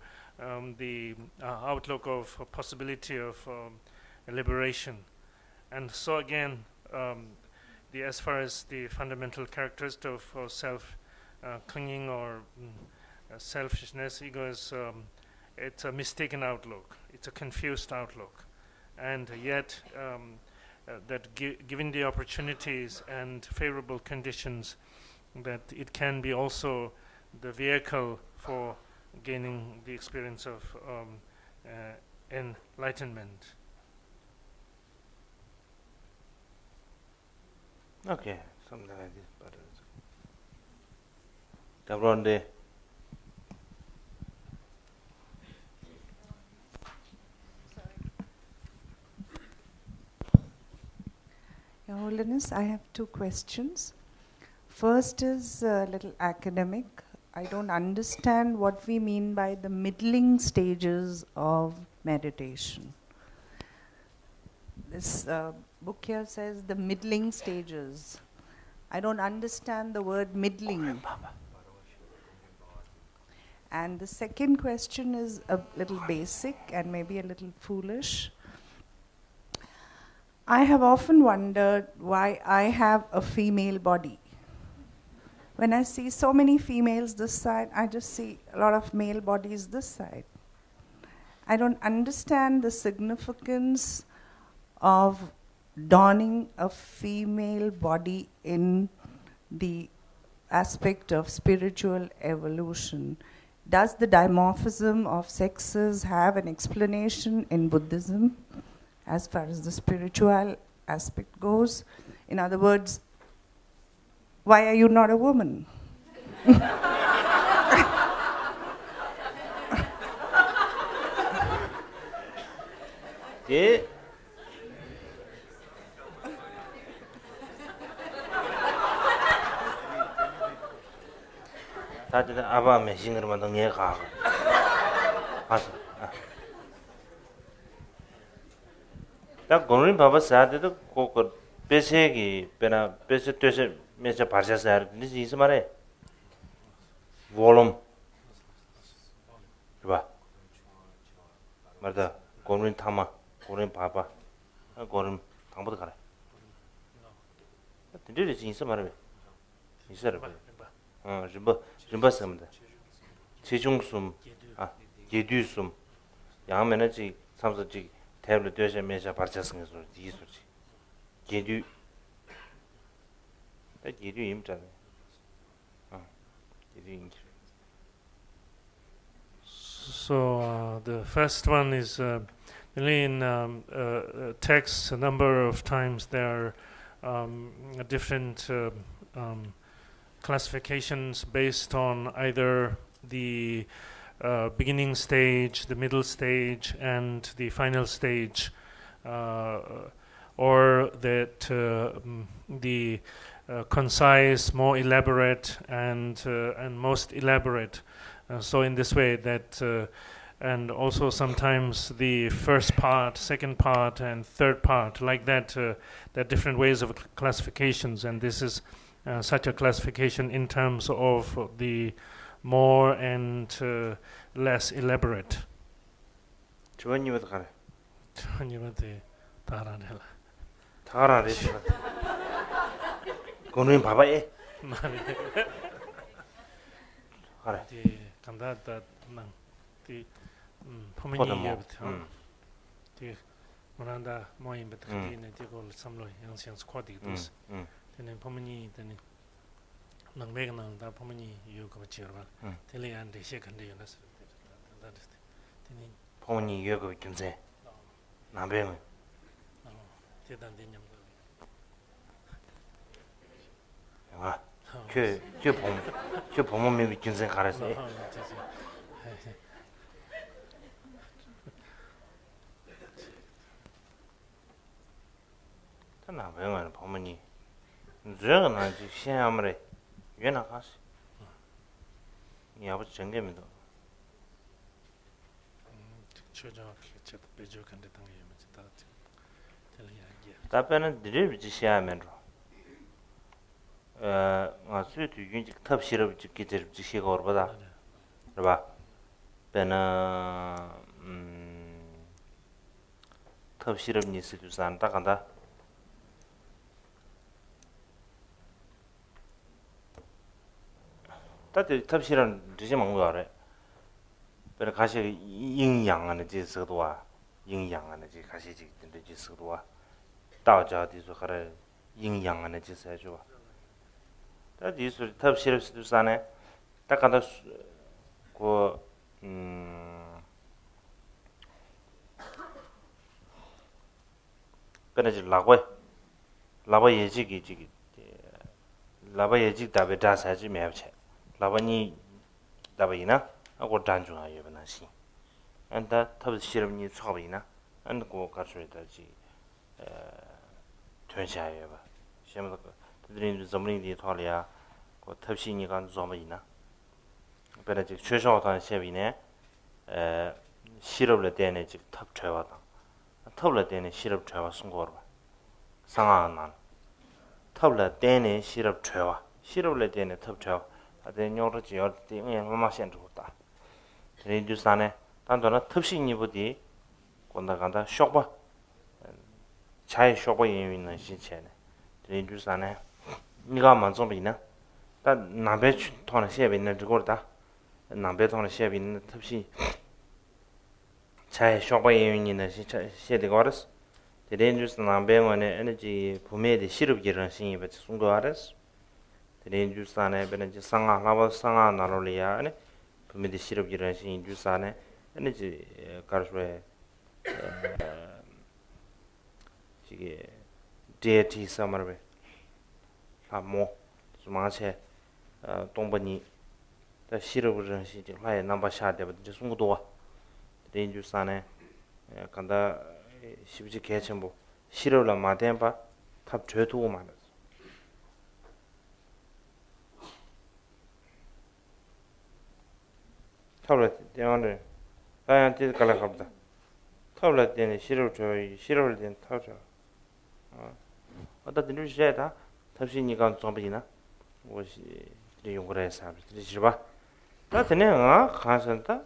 Speaker 3: the outlook of possibility of liberation. And so again, as far as the fundamental characteristic of self-clinging or selfishness, ego is it's a mistaken outlook, it's a confused outlook, and yet that given the opportunities and favorable conditions, that it can be also the vehicle for gaining the experience of enlightenment.
Speaker 1: Okay, something like this, but Davronde.
Speaker 5: Your Holiness, I have 2 questions. First is a little academic. I don't understand what we mean by the middling stages of meditation. This book here says the middling stages. I don't understand the word middling. And the second question is a little basic and maybe a little foolish. I have often wondered why I have a female body. When I see so many females this side, I just see a lot of male bodies this side. I don't understand the significance of donning a female body in the aspect of spiritual evolution. Does the dimorphism of sexes have an explanation in Buddhism as far as the spiritual aspect goes? In other words, why are you not a woman?
Speaker 1: Yeah. 다들 아바 메싱으로만 동해 가. 가서. 딱 고는 바바 사데도 꼭 배세기 배나 배세 되세 메세 바샤사 니지 이스 말해. 볼륨. 봐. 맞다. 고는 타마. 고는 바바. 고는 당보도 가라. 근데 이스 말해. 이스라 봐. rimba 체중숨 예두숨 양면에 삼서지 태블릿 되셔 메셔 발자승 소리 이소지 예두 예두 임잖아 예두.
Speaker 3: So the first one is really in texts. A number of times there are different classifications based on either the beginning stage, the middle stage, and the final stage, or that the concise, more elaborate, and most elaborate. So in this way that, and also sometimes the first part, second part, and third part, like that. There are different ways of classifications, and this is such a classification in terms of the more and less elaborate.
Speaker 1: 주원님한테 가래.
Speaker 3: 주원님한테 달아내라.
Speaker 1: 달아내. 고는 봐봐에. 가래.
Speaker 3: 디 간다다 난. 디 포미니부터. 디 모란다 모임부터 디네 디고 삼로 양상 스쿼디도스. 되는 포미니 되는 Nangbegan da pomani yoga chirwa. Tele and the second day that's that is the
Speaker 1: 포니 여거 김세 남배는
Speaker 3: 대단 되냐
Speaker 1: 아 그 보면 김세 가라서 남배는 보면이 저거는 이제 시험을原来가시 이 아버지 정gem이도
Speaker 3: 초저 저 배조 간데 당에 맞다 텔이야
Speaker 1: 답변은 드리지 시험으로 아수도 윤직 탑시럽 기절 지시가 얼마다 봐 배나 탑시럽 니스도 산다 간다 다들 탑시럽 드시 먹는 거 알아 배나 가시营养하는 지서도와营养하는 지 가시 지든지 지서도와 道家的说还是营养的这些就但是说特别是就是啥呢大家都过本来就拉过业绩给这个拉过业绩特别大赛就买不起拉过你拉过呢我赞助啊也不能行俺他特别是你操不呢俺我告诉他去퇴샤예요. 시험도 그들이 전문이 토리아 그 탑시니가 좀이나. 그래서 즉 최소한 시험이네. 시럽을 때는 즉 탑쳐와다. 탑을 때는 시럽 쳐와 승고로. 상황은 탑을 때는 시럽 쳐와. 시럽을 때는 탑쳐. 아데 녀르지 열때 얼마 센트다. 레디스안에 단도는 탑시니부디 건다간다 쇼바 차에 쇼고 있는 시체네. 레디스안에 네가 먼저 비나. 다 남배 통한 시에 있는 저거다. 남배 통한 시에 있는 탑시 차에 쇼고 있는 시체에 거르스. 레디스 남배원의 에너지 부메의 시럽기를 신이 받지 송도 알았어. 레디스안에 베는지 상아 라바 상아 나로리아 아니 부메의 시럽기를 신이 주산에 에너지 가르스에 이게 deity summer 라모 주마체 동번이 다 시럽을 시지 라에 넘버 샤데 이제 송도와 레인주산에 간다 십지 개천부 시럽을 마덴바 탑 죄도 말았어 탑을 대원을 다양 뜻 갈라갑다 탑을 때는 시럽을 된 탑죠 어떤 일이 있어야 탑시니까 좀비나 뭐시 용거래 해서 들으시 봐. 나한테는 가선다.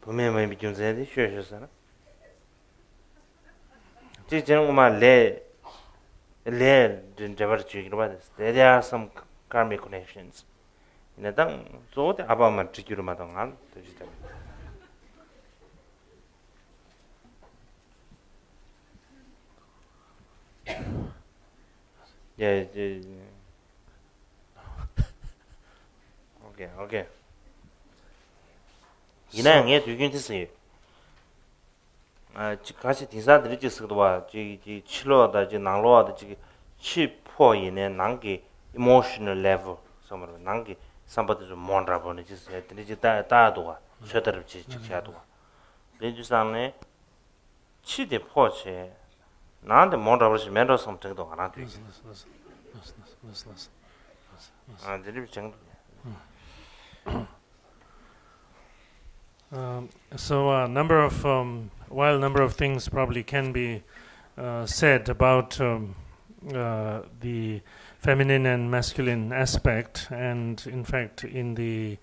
Speaker 1: 보면만 비준세데 쉬어셔서나. 지금 엄마 레 진짜버 지기로 받았어. There are some karmic connections. 이나당 저도 아바만 지기로 마당한 되지다. Yeah, okay. 이나양에 두긴 됐어요. 같이 디사들이 지스도와 지 칠로다 지 나로다 지 치포이네 난게 emotional level somewhere 난게 somebody 좀 몬라보네 지스 들이 다도와 최더럽 지지야도. 레주상에 치대 포체 나한테 몬라보시 멘토 something도 안 하대. 드립 정도.
Speaker 3: So a number of while a number of things probably can be said about the feminine and masculine aspect, and in fact in the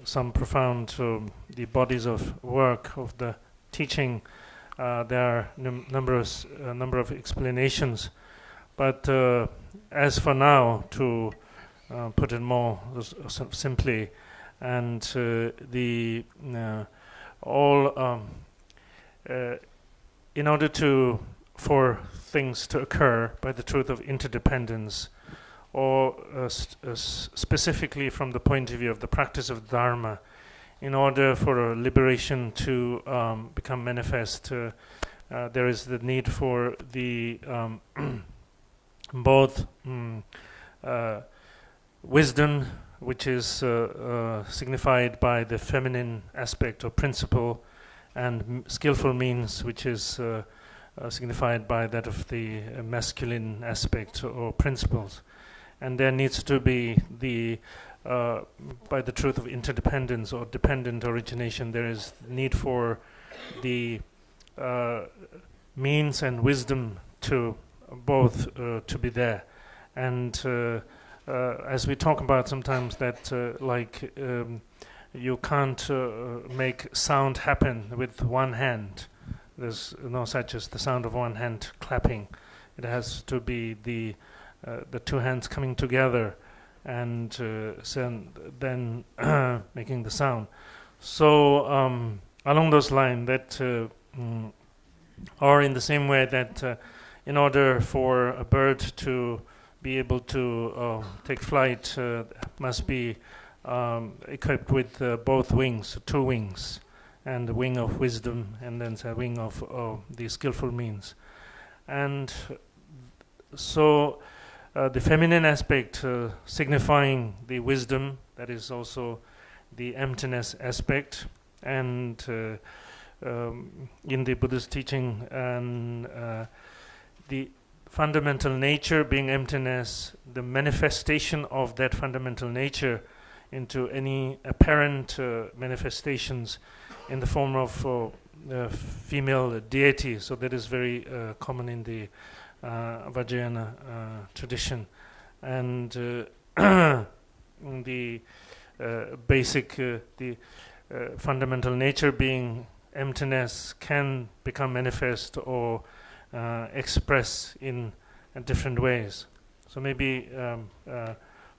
Speaker 3: some profound the bodies of work of the teaching there are number of explanations, but as for now, to put it more simply, and in order to for things to occur by the truth of interdependence, or specifically from the point of view of the practice of Dharma, in order for a liberation to become manifest, there is the need for the both wisdom, which is signified by the feminine aspect or principle, and skillful means, which is signified by that of the masculine aspect or principles. And there needs to be the by the truth of interdependence or dependent origination, there is need for the means and wisdom to both to be there. And as we talk about sometimes that you can't make sound happen with one hand. There's no such as the sound of one hand clapping. It has to be the two hands coming together and then making the sound. So along those lines, that or in the same way that in order for a bird to be able to take flight, must be equipped with both wings, two wings, and the wing of wisdom, and then the wing of the skillful means. And so the feminine aspect signifying the wisdom, that is also the emptiness aspect, and in the Buddhist teaching, and the fundamental nature being emptiness, the manifestation of that fundamental nature into any apparent manifestations in the form of female deity. So that is very common in the Vajrayana tradition. And the basic, the fundamental nature being emptiness can become manifest or express in different ways. So maybe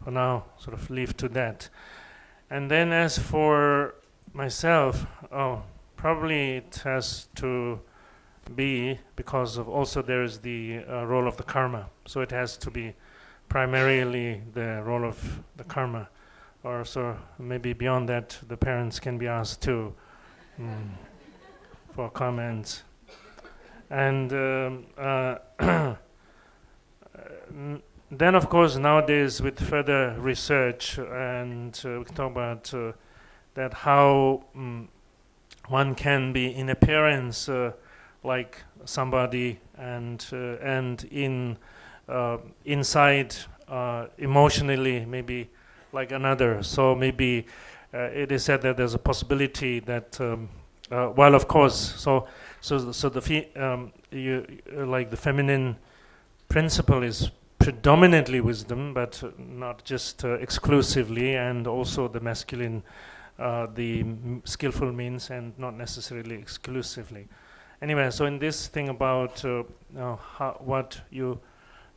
Speaker 3: for now sort of leave to that. And then as for myself, probably it has to be because of also there is the role of the karma. So it has to be primarily the role of the karma. Or so maybe beyond that the parents can be asked to for comments. And then of course nowadays with further research and we can talk about that how one can be in appearance like somebody and in inside emotionally maybe like another. So maybe it is said that there's a possibility that while of course so the like the feminine principle is predominantly wisdom, but not just exclusively, and also the masculine, the skillful means, and not necessarily exclusively. Anyway, so in this thing about what you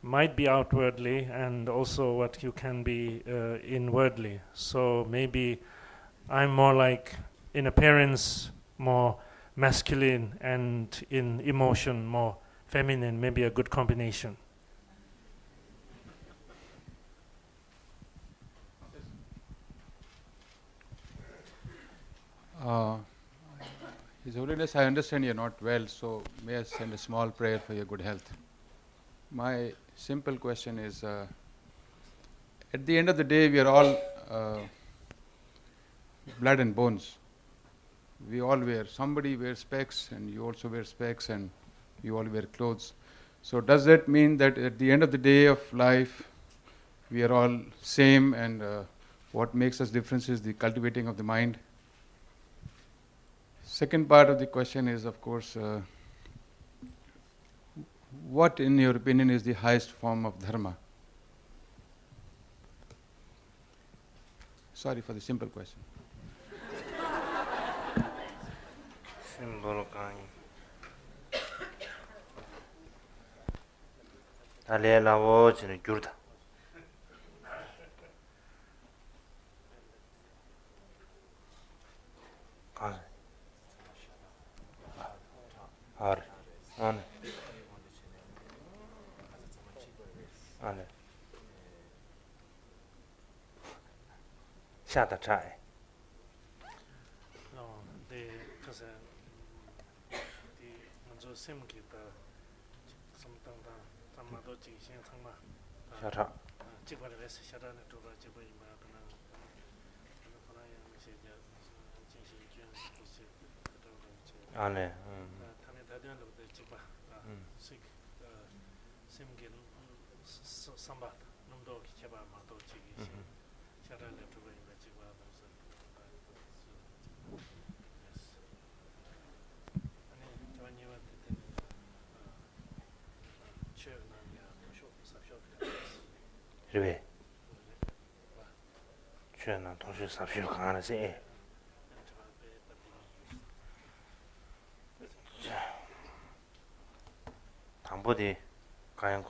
Speaker 3: might be outwardly and also what you can be inwardly. So maybe I'm more like in appearance more masculine and in emotion more feminine, maybe a good combination.
Speaker 6: His Holiness, I understand you're not well, so may I send a small prayer for your good health? My simple question is, at the end of the day, we are all blood and bones. We all somebody wears specs, and you also wear specs, and you all wear clothes. So does that mean that at the end of the day of life, we are all same, and what makes us different is the cultivating of the mind? Second part of the question is, of course, what in your opinion is the highest form of dharma? Sorry for the simple question.
Speaker 1: Simple kind. Talela watch in Jurda. 샤다 차이
Speaker 3: 네 그래서 이 먼저 샘기다 something 담마도 지신 상마
Speaker 1: 샤타
Speaker 3: 직관에서 샤다는 두바 집을 이마도는 그러나 이제 진실준 있을 그런
Speaker 1: 안에
Speaker 3: 타네 다들도 집바 식 샘기 삼바 놈도 기체바 마도 지기 샤다는 두바 이마 집바도 아니 저니와
Speaker 1: 그래 최나 동시 삽시로 가는데 담보디 가양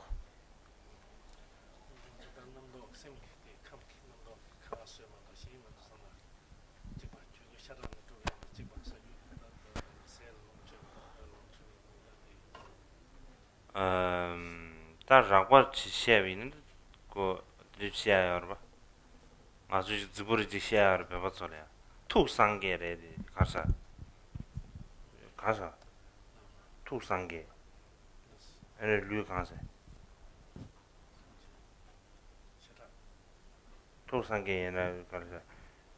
Speaker 1: 다라고 지시에비는 그 리시아요 봐 아주 지부르 지시아요 배웠어요 투상계래 가서 투상계 에 류간세 투상계에는 가서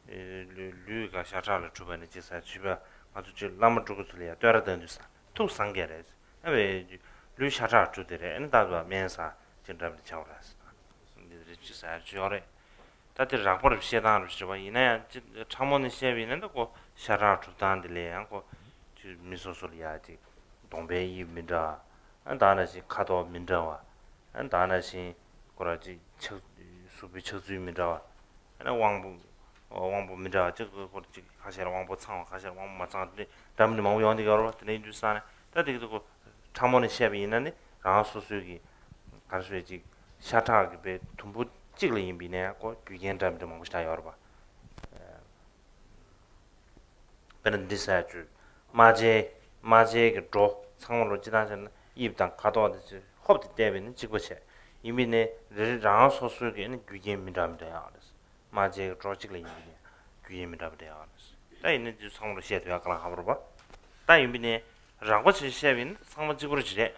Speaker 1: 류가 샤자를 주변에 지사 주변 아주 저 남쪽으로야 되라던지사 투상계래 왜 류샤자 주들에 엔다가 면사 진짜로 차오라스 이들이 지사 주어래 다들 라포를 시에다는 주봐 이내 참모는 시에비는데 고 샤자 주단들에 하고 미소소리야지 동배이 민자 안다나시 카도 민자와 안다나시 고라지 수비 처주의 민자와 나 왕부 민자 저거 고르지 가셔 왕부 창 가셔 왕부 마창데 담니 마우 연디 가로 드네 주사네 다들 참모는 시에비 있는데 라소수기 가르쳐지 샤타게 배 tum부 찍을 임비네 고 귀견 담도 먹고 싶다 여러 봐 베는 디사주 마제 그도 상으로 지나서는 입당 가도하듯이 홉디 때문에 찍고체 이미네 랑 소수에는 귀견미랍니다 알았어 마제 그도 찍을 임비네 귀견미랍니다 알았어 다 있는 주 상으로 시에도 약간 가보러 봐다 이미네 라고 지시하면 상만 찍으러 지래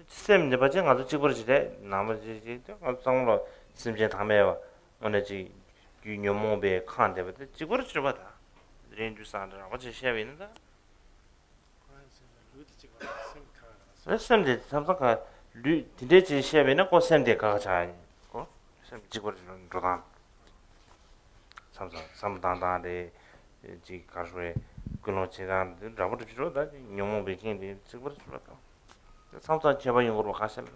Speaker 1: 쌤 이제 가서 찍으러 지래 나머지 상으로 심지어 담에와 오늘지 유녀모배 칸데부터 찍으러 지러 봐다 렌주산다라고 지시하는다 쌤데 삼성가 류 디데지 시험에는 꼭 쌤데 가자 쌤 찍으러 들어가 삼단단데 지 가서에 그노치가 라보도 주로다 녀모 베킹데 찍으러 들어가 삼성 제발 용으로 가실라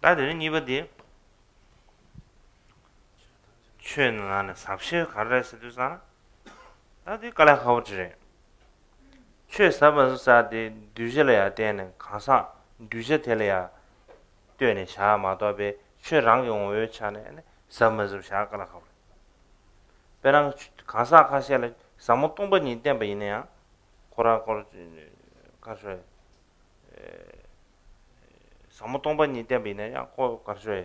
Speaker 1: 다들은 이번에 최는 안에 삽시 가르쳐 주잖아 다들 깔아 가오지래 최 사번사데 뒤절해야 되는 가사 뒤절해야 되는 샤마도베 최랑 용어에 차네 삼번서 샤깔아 가오 배랑 가사 가시를 사모 동번이 때문에야 고라 가서 사모 동번이 때문에야 고 가서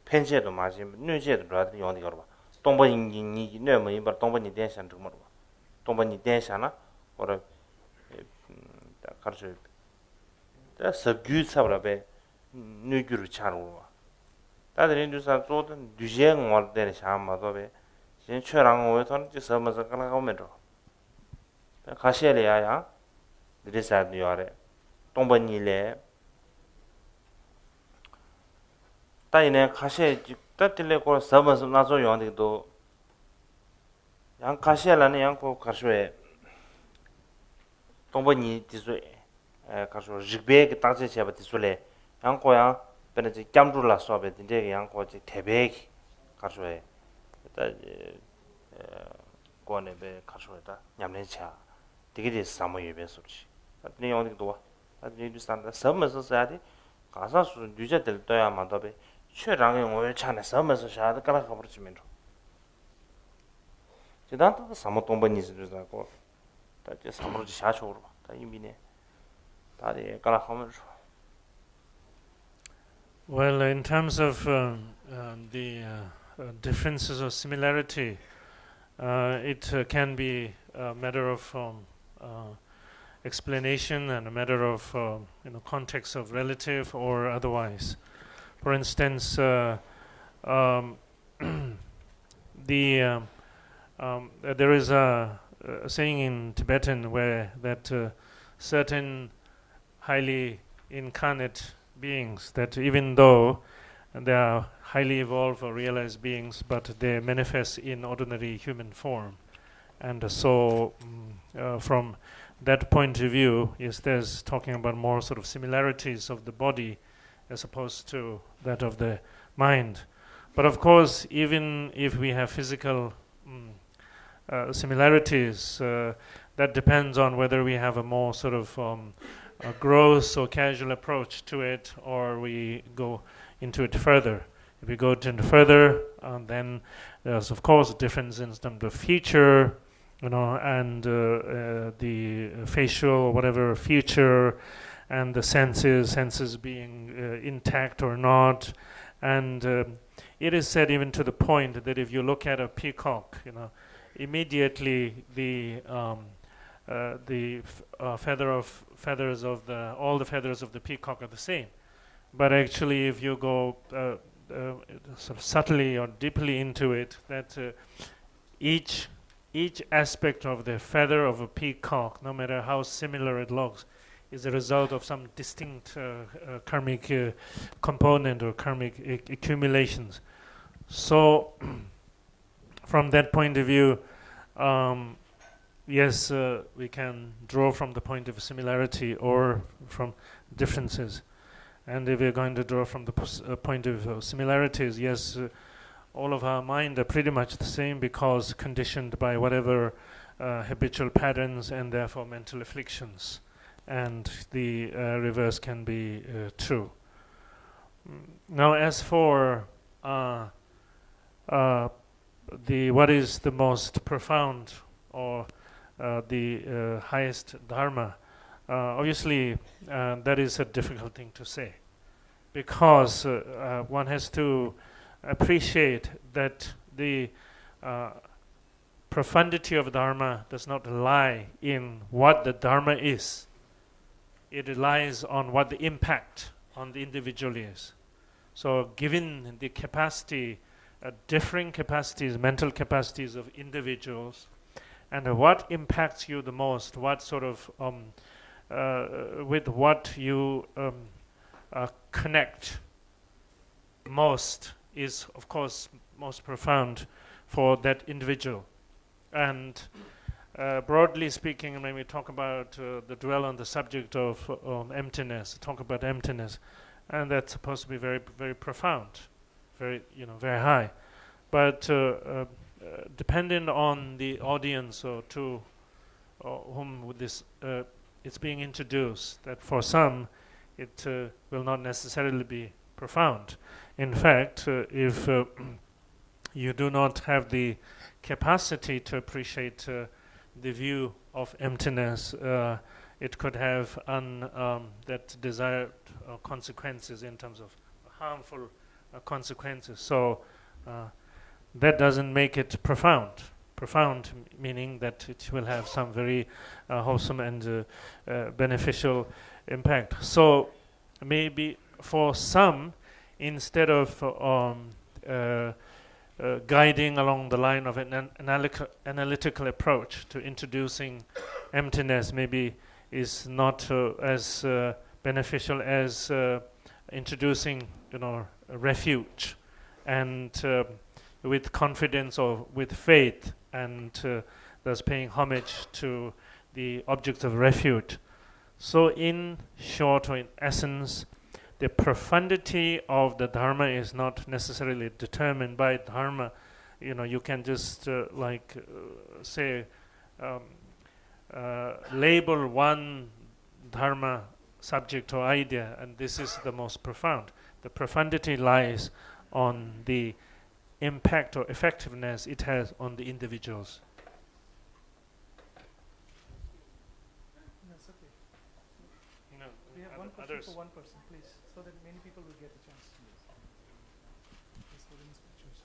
Speaker 1: 펜제도 맞지 뇌제도 라도 용디 걸어 봐 동번이 뇌뭐 이번 동번이 대상 좀 봐 동번이 대상나 or 가르쳐 다 서규 사브라베 누규르 차로 다들 인도사 조던 뉴제응 월데네 샤마도베 진 최랑 오에선 지서면서 깔아가면서 가시엘이야 드리사드 요아레 동번이래 따이네 가시에 따til레고 서면서 나서 요한데도 양 가시엘라네 양고 가시에 동번이 디소에 가서 직배에 따지 제바 디소레 양고야 베네지 깜줄라 소베 딘데 양고지 대백 가서에 일단 고네베 가서에다 냠내차 되게 사모 예배 소치 아니 어디도 와 아니 주산다 섬에서 써야지 가사수 뉴제들 떠야 만도베 최랑의 오해 차네 섬에서 샤드 깔아 가버리면 지단도 사모 동번이 주자고 다지 사모로 샤초로 다 이미네 다리 깔아 가면
Speaker 3: Well, in terms of the differences or similarity, it can be a matter of explanation and a matter of context of relative or otherwise. For instance, um, there is a saying in Tibetan where that certain highly incarnate beings, that even though they are highly evolved or realized beings, but they manifest in ordinary human form. And so from that point of view, yes, there's talking about more sort of similarities of the body as opposed to that of the mind. But of course, even if we have physical similarities, that depends on whether we have a more sort of a gross or casual approach to it, or we go into it further. If we go into further, then there's of course a difference in terms of feature, and the facial or whatever feature, and the senses being intact or not, and it is said even to the point that if you look at a peacock, immediately the feathers of all the feathers of the peacock are the same. But actually, if you go sort of subtly or deeply into it, that each aspect of the feather of a peacock, no matter how similar it looks, is a result of some distinct karmic component or karmic accumulations. So, from that point of view, yes, we can draw from the point of similarity or from differences. And if we're going to draw from the point of similarities, yes, all of our mind are pretty much the same, because conditioned by whatever habitual patterns and therefore mental afflictions. And the reverse can be true. Now, as for what is the most profound or the highest dharma, obviously that is a difficult thing to say, because one has to appreciate that the profundity of dharma does not lie in what the dharma is. It relies on what the impact on the individual is. So given the capacity, differing capacities, mental capacities of individuals, and what impacts you the most, what sort of with what you connect most, is of course most profound for that individual. And broadly speaking, when we talk about dwell on the subject of emptiness, talk about emptiness, and that's supposed to be very, very profound, very, very high. But depending on the audience or to whom this it's being introduced, that for some it will not necessarily be profound. In fact, if you do not have the capacity to appreciate the view of emptiness, it could have that desired consequences in terms of harmful consequences. So that doesn't make it profound. Profound meaning that it will have some very wholesome and beneficial impact. So maybe for some, instead of guiding along the line of an analytical approach to introducing emptiness, maybe is not as beneficial as introducing, a refuge, and with confidence or with faith, and thus paying homage to the objects of refuge. So in short, or in essence, the profundity of the dharma is not necessarily determined by dharma. You can just say label one dharma subject or idea, and this is the most profound. The profundity lies on the impact or effectiveness it has on the individuals.
Speaker 7: That's okay. We have one question for one person, please, so that many people will get a chance. Please hold in his pictures.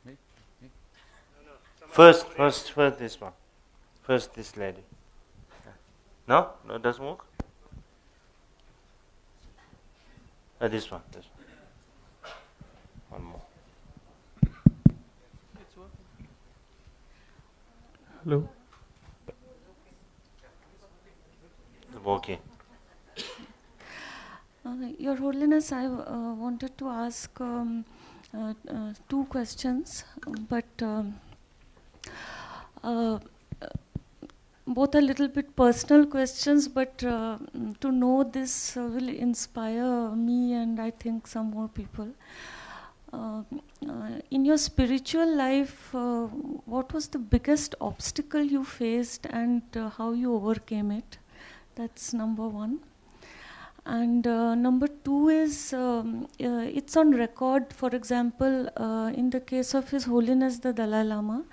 Speaker 6: Me?
Speaker 1: First this one. First this lady. No, it doesn't work. This one. One more.
Speaker 7: It's working. Hello.
Speaker 1: It's working.
Speaker 8: Your Holiness, I wanted to ask two questions, but both a little bit personal questions, but to know this will inspire me and I think some more people. In your spiritual life, what was the biggest obstacle you faced and how you overcame it? That's number one. And number two is, it's on record, for example, in the case of His Holiness the Dalai Lama,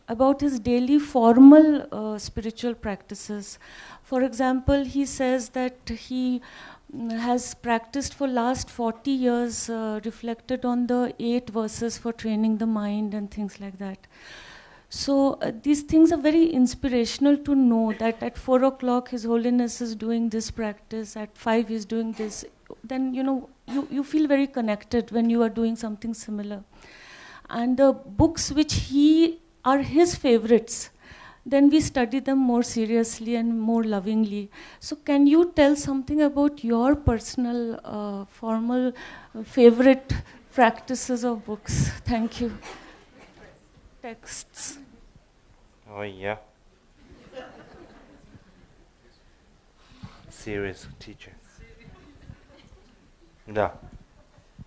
Speaker 8: about his daily formal spiritual practices. For example, he says that he has practiced for last 40 years, reflected on the 8 verses for training the mind and things like that. So these things are very inspirational to know that at 4 o'clock His Holiness is doing this practice, at 5 he's doing this. Then, you feel very connected when you are doing something similar. And the books which are his favorites, then we study them more seriously and more lovingly. So can you tell something about your personal, formal, favorite practices of books? Thank you. Texts.
Speaker 1: Oh yeah. Serious teacher. Да.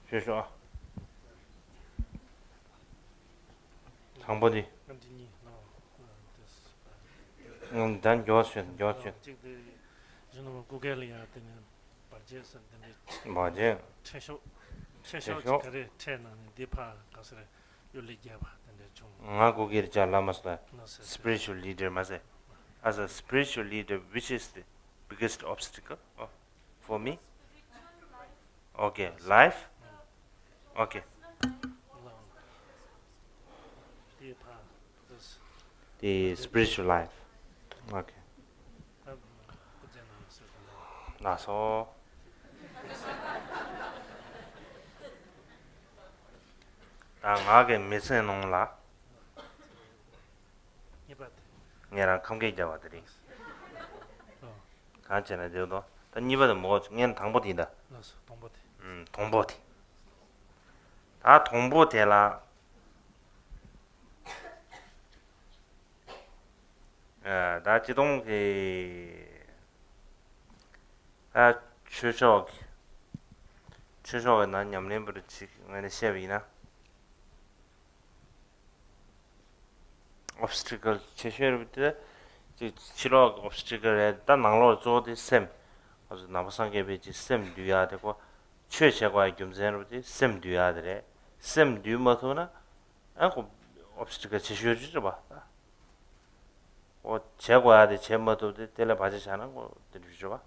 Speaker 1: Что? 장보디.
Speaker 3: Continue.
Speaker 1: 난 교수.
Speaker 3: 저는 고개리야 되는 바제선 되는
Speaker 1: 맞아.
Speaker 3: 최소 그래 태는 디파 가서 요리게 봐. 근데 좀
Speaker 1: 고개를 잘라mas다. Spiritual leader 맞아. As a spiritual leader, which is the biggest obstacle for me? Okay, life? Okay. The spiritual life. Okay. 나서 당하게 미세농라 얘랑 감게 잡아들이 간체나 되도 단이버도 뭐 얘는 당보디다 동보디 다 동보대라 다 지동 추석 난 냠림부터 지금 시합이나 obstacle 제시어부터 지로 obstacle에 딱 나로 줘도 셈 아주 나무상게 베지 셈 뒤야 되고 최세과의 겸전으로도 셈 뒤야 되래 셈 뒤모서나 아고 obstacle 제시어 주죠 봐 제과야 돼 제모도 때려 봐지잖아 거 들으죠 봐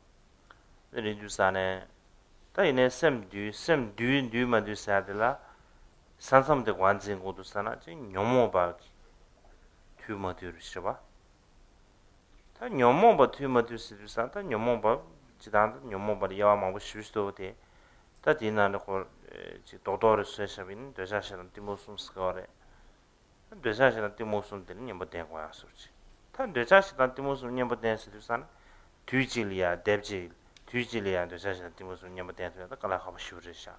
Speaker 1: 리두산에 다이네 셈 뒤만 뒤사들라 산삼대 관진 것도 사나 지금 녀모바 튜머들으시죠 봐. 다 녀모바 튜머들으시죠. 다 녀모바 지단도 녀모바 야마고 쉬스도 돼. 다 디나는 거 도도를 쇠셔빈 되자시는 디모숨스거래. 되자시는 디모숨들은 녀모 된 거야, 솔직히. 다 되자시는 디모숨 녀모 된스도 사나 뒤질이야, 뎁질 뒤질이야 되자시는 디모숨 녀모 된스도 깔아가고 쉬우르샤.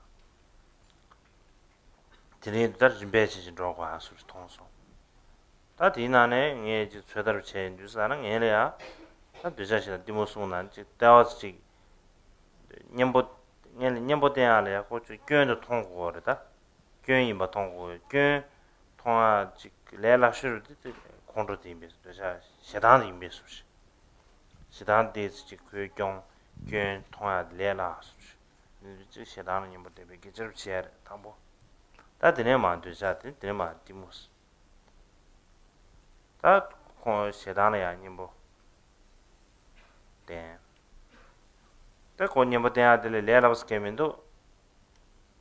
Speaker 1: 디네 다 준비해진 거고 아수 통소. 다 디나네 예 최다로 제 뉴스는 얘래야 다 되자시는 디모스는 때와지 년보 대안에 고주 교연도 통고거다 교연이 뭐 통고 교연 통하지 레라슈르 공로도 임베스 되자 세단도 임베스 시단 데지 그경 견 통화 레라 지 시단 님보 데베 기절 지야 담보 다 드네만 되자데 드네만 디모스 다 시단이야 님보 데 다 고님보 데야들 레라스 케민도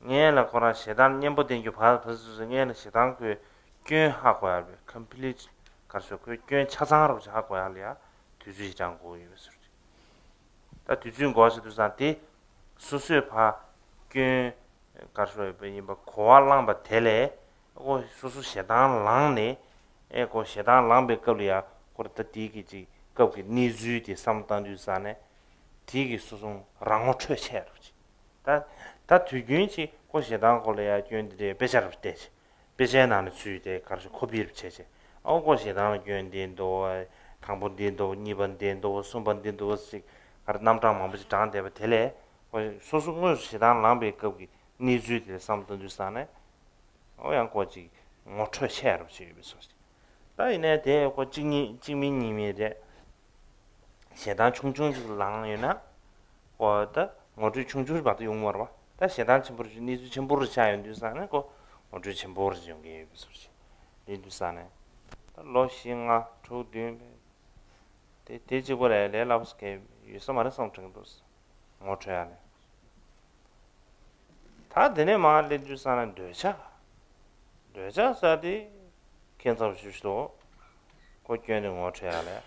Speaker 1: 녜라 코라 시단 님보 데기 바스 녜는 시단 그견 하고야 컴플리트 가서 그견 차상하러 하고야 할이야 뒤주시장 고이면서 다 뒤준 거에서도 산티 수수에 균 가서 뭐 고알랑 바 텔레 고 수수 세단 랑네 에고 세단 랑베 걸이야 고르다 디기지 거기 니즈디 삼단주 산에 디기 수송 랑어 최체르지 다 뒤균지 고 세단 걸이야 균들이 배자를 때지 배제나는 수유대 가서 코비를 체제 고 세단 균딘도 강본딘도 니번딘도 순번딘도 남장 mambu지 장대바 텔레 소수고 시단 람베 거기 니즈디 삼던주 산에 양고지 모처 셰르 지비서 다이네 대고 징민님이데 시단 충충지 랑이나 어다 모두 충충지 봐도 용모 봐. 다 시단 침부르 니즈 침부르 차연주 산에 고 모두 침부르 용게 비서지 니즈 산에 로싱아 조딘 대지고래 레라브스케 유서마르 성정도스 모처야네 다 되네 말레 주사는 되자 사디 켄서 주시도 고견은 모처야래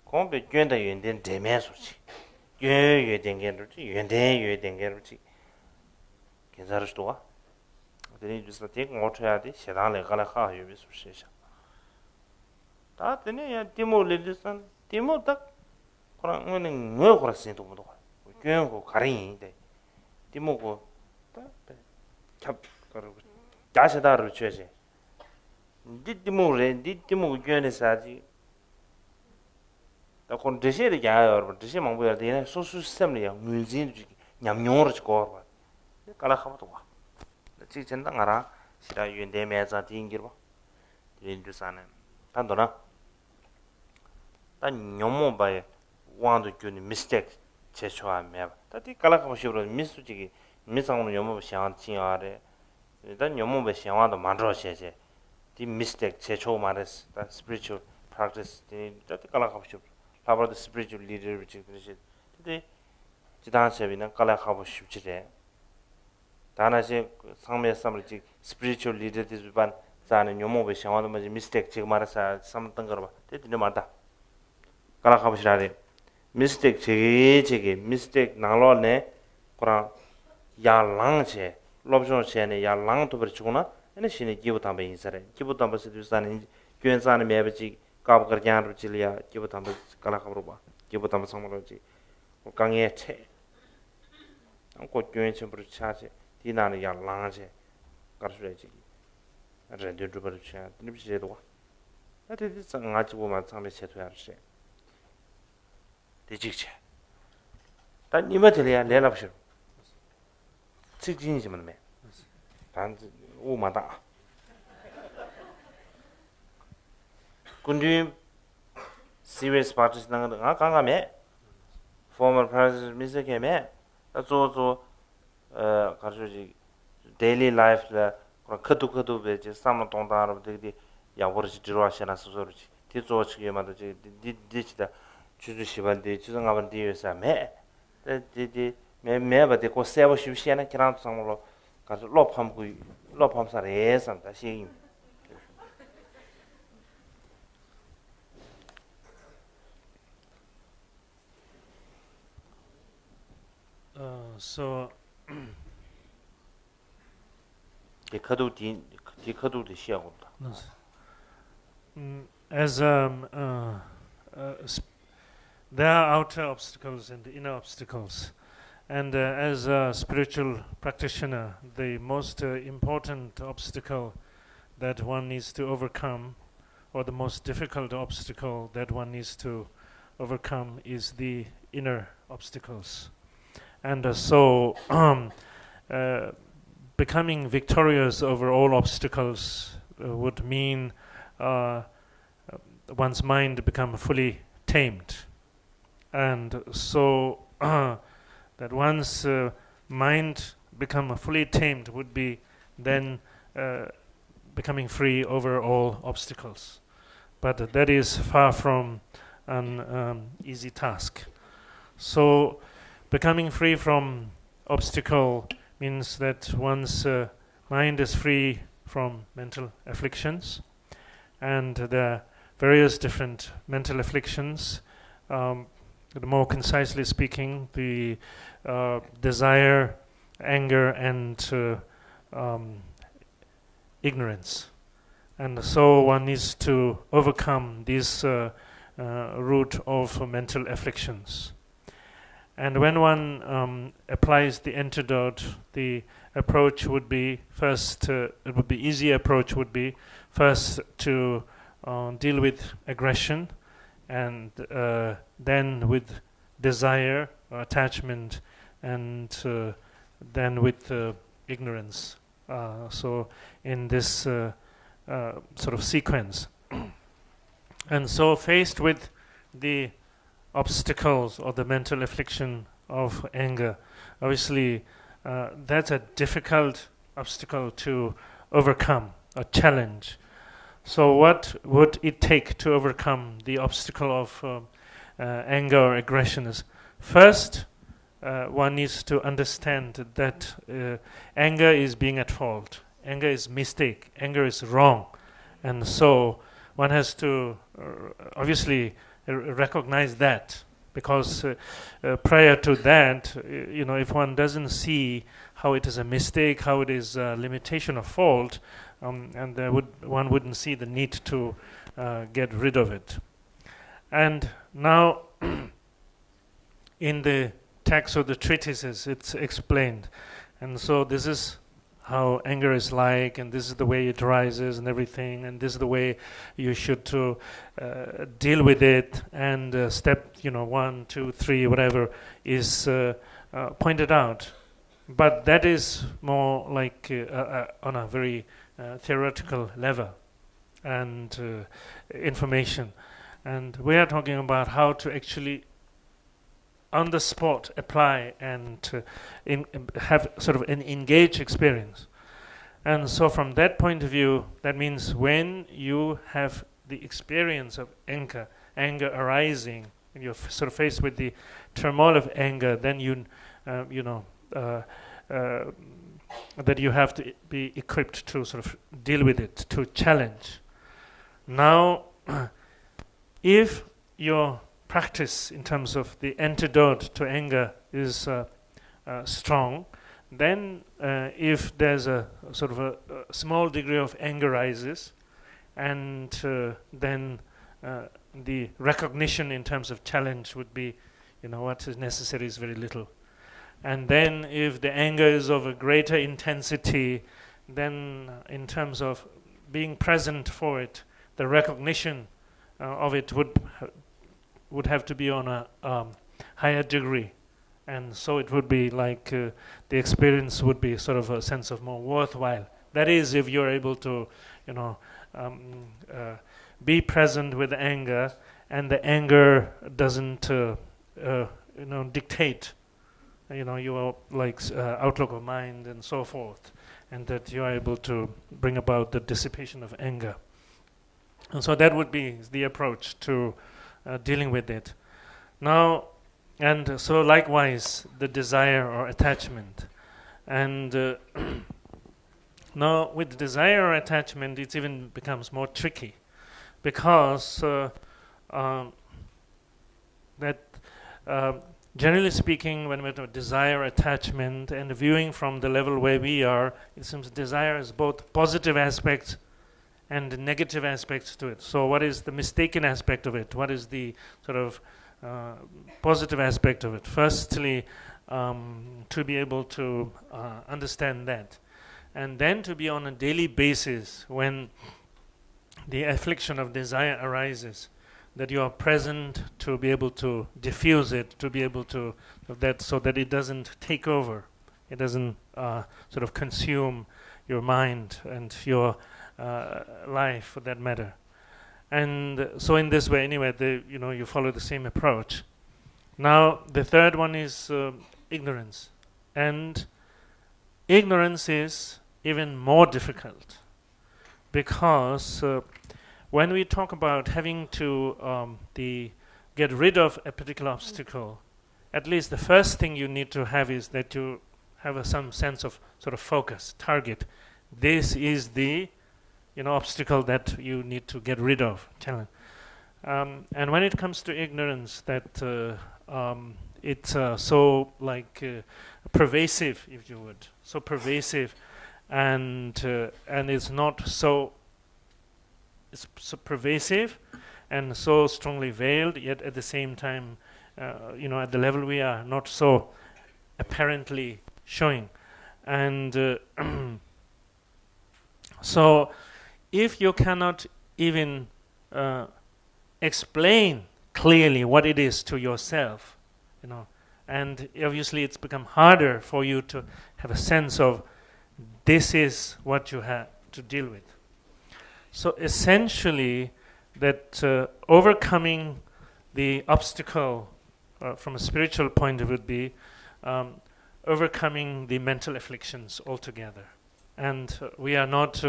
Speaker 1: 공배 견다 연된 대면소지 예예된게르지 연대예된게르지 켄서르도와 되네 주사티 모처야디 시단에 가라 하유비 수시샤 다 되네 야 디모레드산 디모 딱 그러면은 뭐 그랬어도 못 가. 교영고 가ring인데 디모고 캡 그러고 다시다를 줘야지. 디모레 디모 교연에 사지. 다 콘 대시에 야여 대시 망보야 되네 소수 시스템이야. 물진 냠용으로 찍고 봐. 깔아 가봐도 와. 지 전당 알아. 시라 윤대매자 딩기로 봐. 린주사는 단도나 단 녀모 바에 wanted to mistake chechoa me tati kala ka shibro misuji misangno yomo xiang tiare dan yomo be xiang da mandro cheche di mistake checho mares da spiritual practice tati kala ka shibro about the spiritual leader which is tati jidan chebina kala ka shibjire danaje 상매 samri spiritual leader this ban 자는 yomo be xiang da mistake che marasa samtang garba tati ne mata kala ka shirare mistake 제게 mistake 나로네 그런 야랑제 롭존체네 야랑도 버치구나 얘네 신이 기부담배 인사래 기부담배스 두산이 괜찮은 매버지 까버거냐로 질이야 기부담배 깔아가로 봐 기부담배 상물로지 강에 체 안고 괜찮은 버치하지 디나는 야랑제 가르쳐야지 렌드도 버치야 니비제도 와 나한테 상가지고만 상매 체도야 시 대직체 단 니마들이야 내려보시오 직진이지만 매 반지 오마다 군주 serious parties 나가 강가매 formal practice 미세게매 저저 가르쳐지 daily life라 그런 커도 베지 삼는 동다로 되게 야버지 들어와시나 소소르지 뒤쪽에 디디다 주주 시반데 주정하번 뒤에서 디디 매매버데 고 세버 쉬시나 기랑 상물로 가서 롭함사래 산다 시
Speaker 3: so
Speaker 1: 디커도 시야고다
Speaker 3: as there are outer obstacles and inner obstacles, and as a spiritual practitioner, the most important obstacle that one needs to overcome, or the most difficult obstacle that one needs to overcome, is the inner obstacles. And so becoming victorious over all obstacles would mean one's mind become fully tamed. And so that once mind become fully tamed would be then becoming free over all obstacles. But that is far from an easy task. So becoming free from obstacle means that one's mind is free from mental afflictions, and the various different mental afflictions, the more concisely speaking, the desire, anger, and ignorance. And so one needs to overcome this root of mental afflictions. And when one applies the antidote, the approach would be first, it would be easy approach would be first to deal with aggression, and then with desire or attachment, and then with ignorance. So in this sort of sequence. And so faced with the obstacles or the mental affliction of anger, obviously that's a difficult obstacle to overcome, a challenge. So what would it take to overcome the obstacle of anger or aggression? Is first one needs to understand that anger is being at fault, anger is mistake, anger is wrong, and so one has to obviously recognize that, because prior to that, if one doesn't see how it is a mistake, how it is a limitation or fault, and one wouldn't see the need to get rid of it. And now, in the text of the treatises, it's explained, and so this is how anger is like, and this is the way it rises and everything, and this is the way you should to deal with it, and step 1, 2, 3, whatever is pointed out. But that is more like on a very theoretical level and information, and we are talking about how to actually on the spot apply and have sort of an engaged experience. And so from that point of view, that means when you have the experience of anger arising, and you're sort of faced with the turmoil of anger, then that you have to be equipped to sort of deal with it, to challenge. Now, if your practice in terms of the antidote to anger is strong, then if there's a sort of a small degree of anger rises, and then the recognition in terms of challenge would be, what is necessary is very little. And then if the anger is of a greater intensity, then in terms of being present for it, the recognition of it would have to be on a higher degree, and so it would be like the experience would be sort of a sense of more worthwhile. That is, if you're able to, be present with anger, and the anger doesn't, dictate, your outlook of mind and so forth, and that you are able to bring about the dissipation of anger. And so that would be the approach to dealing with it. Now, and so likewise, the desire or attachment. And now with desire or attachment, it even becomes more tricky, because generally speaking, when we talk about desire, attachment, and viewing from the level where we are, it seems desire has both positive aspects and negative aspects to it. So what is the mistaken aspect of it? What is the sort of positive aspect of it? Firstly, to be able to understand that. And then to be on a daily basis, when the affliction of desire arises, that you are present to be able to diffuse it, to be able to, so that it doesn't take over. It doesn't sort of consume your mind and your life, for that matter. And so in this way, anyway, you follow the same approach. Now, the third one is ignorance. And ignorance is even more difficult because when we talk about having to get rid of a particular obstacle, at least the first thing you need to have is that you have some sense of sort of focus, target. This is the obstacle that you need to get rid of. And when it comes to ignorance, that it's so pervasive, if you would, so pervasive, and it's not so. It's so pervasive and so strongly veiled, yet at the same time, at the level we are, not so apparently showing. And so, if you cannot even explain clearly what it is to yourself, and obviously it's become harder for you to have a sense of this is what you have to deal with. So essentially, that overcoming the obstacle from a spiritual point of view would be overcoming the mental afflictions altogether. And we are not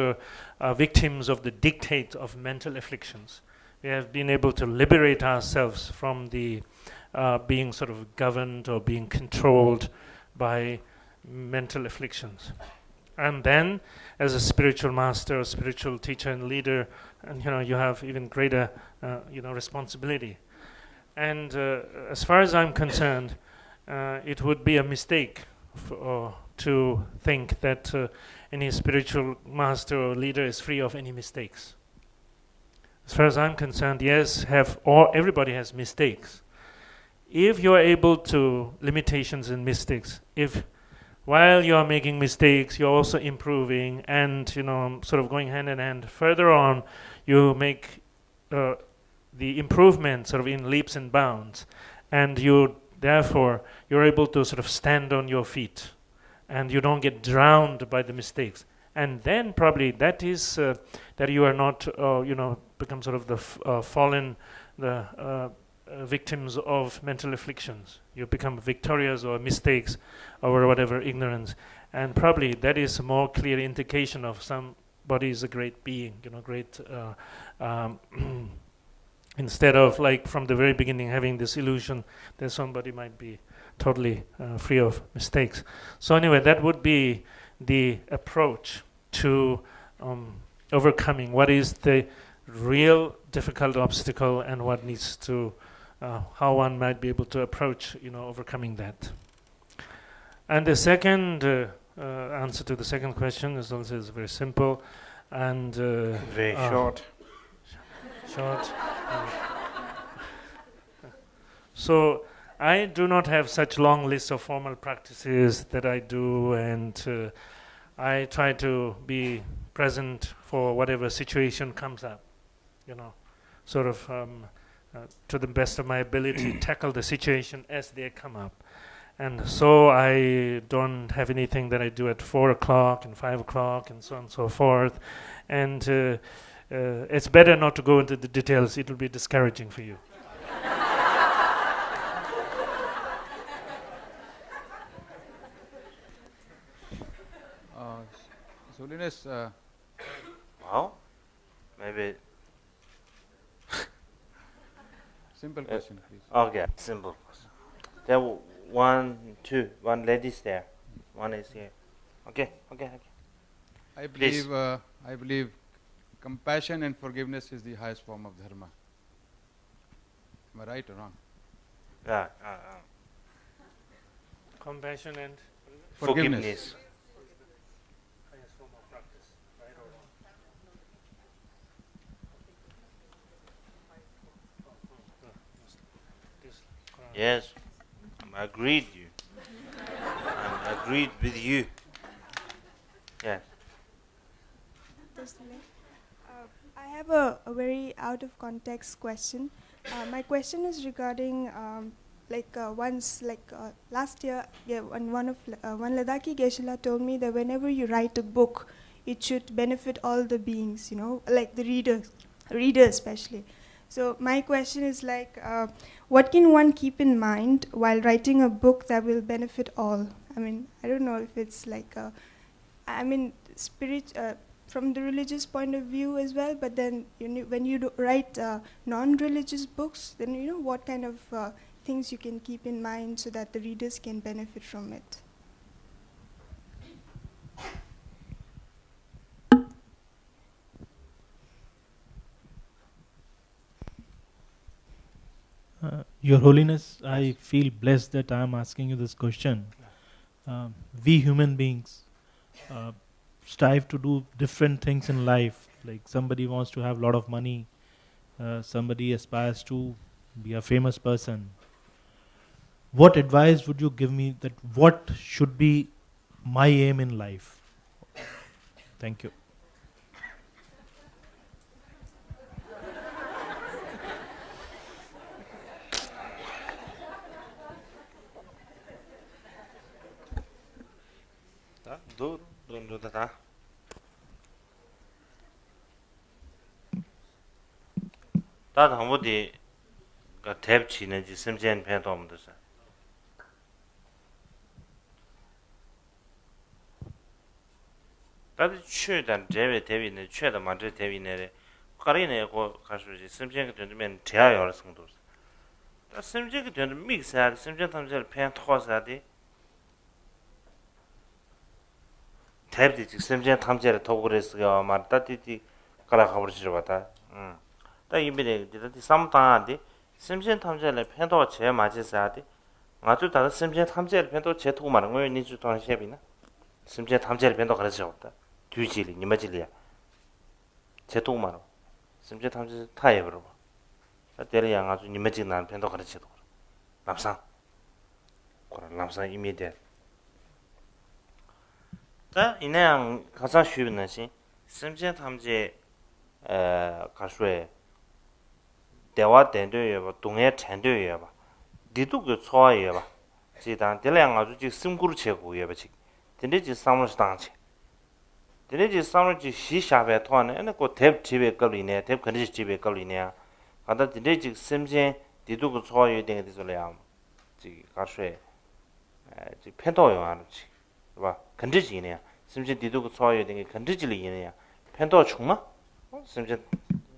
Speaker 3: victims of the dictate of mental afflictions. We have been able to liberate ourselves from the being sort of governed or being controlled by mental afflictions. And then, as a spiritual master, or spiritual teacher and leader, and you have even greater, responsibility. And as far as I'm concerned, it would be a mistake to think that any spiritual master or leader is free of any mistakes. As far as I'm concerned, yes, everybody has mistakes. If you are able to limitations and mistakes, if while you are making mistakes, you're also improving and, sort of going hand in hand. Further on, you make the improvement sort of in leaps and bounds. And therefore, you're able to sort of stand on your feet. And you don't get drowned by the mistakes. And then probably that is that you are not, become sort of the fallen, victims of mental afflictions. You become victorious or mistakes or whatever, ignorance. And probably that is a more clear indication of somebody is a great being, great, instead of like from the very beginning having this illusion that somebody might be totally free of mistakes. So anyway, that would be the approach to overcoming what is the real difficult obstacle and what needs to how one might be able to approach, overcoming that. And the second answer to the second question is also very simple and
Speaker 1: very short.
Speaker 3: Short. So I do not have such long lists of formal practices that I do, and I try to be present for whatever situation comes up, sort of. To the best of my ability, tackle the situation as they come up. And so I don't have anything that I do at 4 o'clock and 5 o'clock and so on and so forth. And it's better not to go into the details. It will be discouraging for you.
Speaker 6: Holiness,
Speaker 1: Well, maybe.
Speaker 6: simple question, please.
Speaker 1: Okay, simple question. There were one lady's there. One is here. Okay.
Speaker 6: I believe compassion and forgiveness is the highest form of dharma. Am I right or wrong?
Speaker 1: Yeah.
Speaker 3: Compassion and
Speaker 1: Forgiveness.
Speaker 3: highest form of practice, right or wrong?
Speaker 1: Yes, I agreed with you. Yes.
Speaker 9: I have a very out of context question. My question is regarding last year, one Ladakhi Geshe-la told me that whenever you write a book, it should benefit all the beings, like the reader especially. So my question is like, what can one keep in mind while writing a book that will benefit all? I mean, I don't know if it's like, from the religious point of view as well, but then when you write non-religious books, then what kind of things you can keep in mind so that the readers can benefit from it.
Speaker 7: Your Holiness, I feel blessed that I am asking you this question. We human beings strive to do different things in life. Like somebody wants to have a lot of money, somebody aspires to be a famous person. What advice would you give me that what should be my aim in life? Thank you.
Speaker 1: 다 당부디 가 탭치는 지 심전 팬도음도서 다들 최단 제외 대비는 최다 만저 대비네 가리네 고 가수지 심전 되면 제야열 성도 다 심전 되는 믹스야 심전 탐절 팬 토사디 탭디 지 심전 탐절에 도그레스가 말다디디 가라 가버리지로 봤다 다 이미래 디디 삼다디 심전 탐절에 팬도 제 맞으사디 아주 다른 심전 탐절에 팬도 제 도구 말은 거에 니주 동시에비나 심전 탐절에 팬도 가르쳐 없다 뒤질이 니마질이야 제 도구 말은 심전 탐절 타에 버려 다 때려 아주 니마질 난 팬도 가르쳐 도 남상 그런 남상 이미래 다 이내양 가장 쉬운 것이 심전 탐절 가수에 대화 된도요 동해 전도요 봐 디도 그 초아요 봐 지단 대량 아주 지 심구를 채고요 봐 지 근데 지 상무스 당치 근데 지 상무지 시샤베 토안에 에는 그 집에 걸리네 대 근데 집에 걸리네 가다 근데 지 심제 디도 그 초아요 되게 되서야 지 가수에 지 팬도요 아르지 봐 근데 지네 심제 디도 그 초아요 되게 근데 지리네 팬도 충마 심제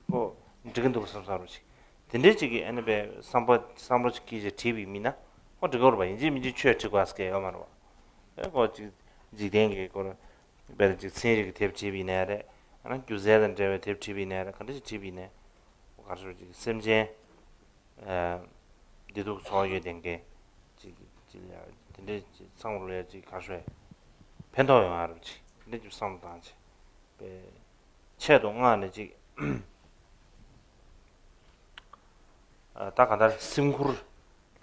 Speaker 1: 뭐 지금도 섬사로지 딘데지기 에네베 삼보지 이제 TV 미나 뭐 저거 봐 이제 미지 취해지고 왔게 어마로 그거 지den게 거는 베르지 세리기 TV 하나 규제된 제 TV 내에 근데 TV 가서 심제 디도 소유에 된게 지야 근데 상으로 해야지 가서 팬도 영화로지 근데 좀 상담하지 배 최동 안에 지 딱 하나 심구를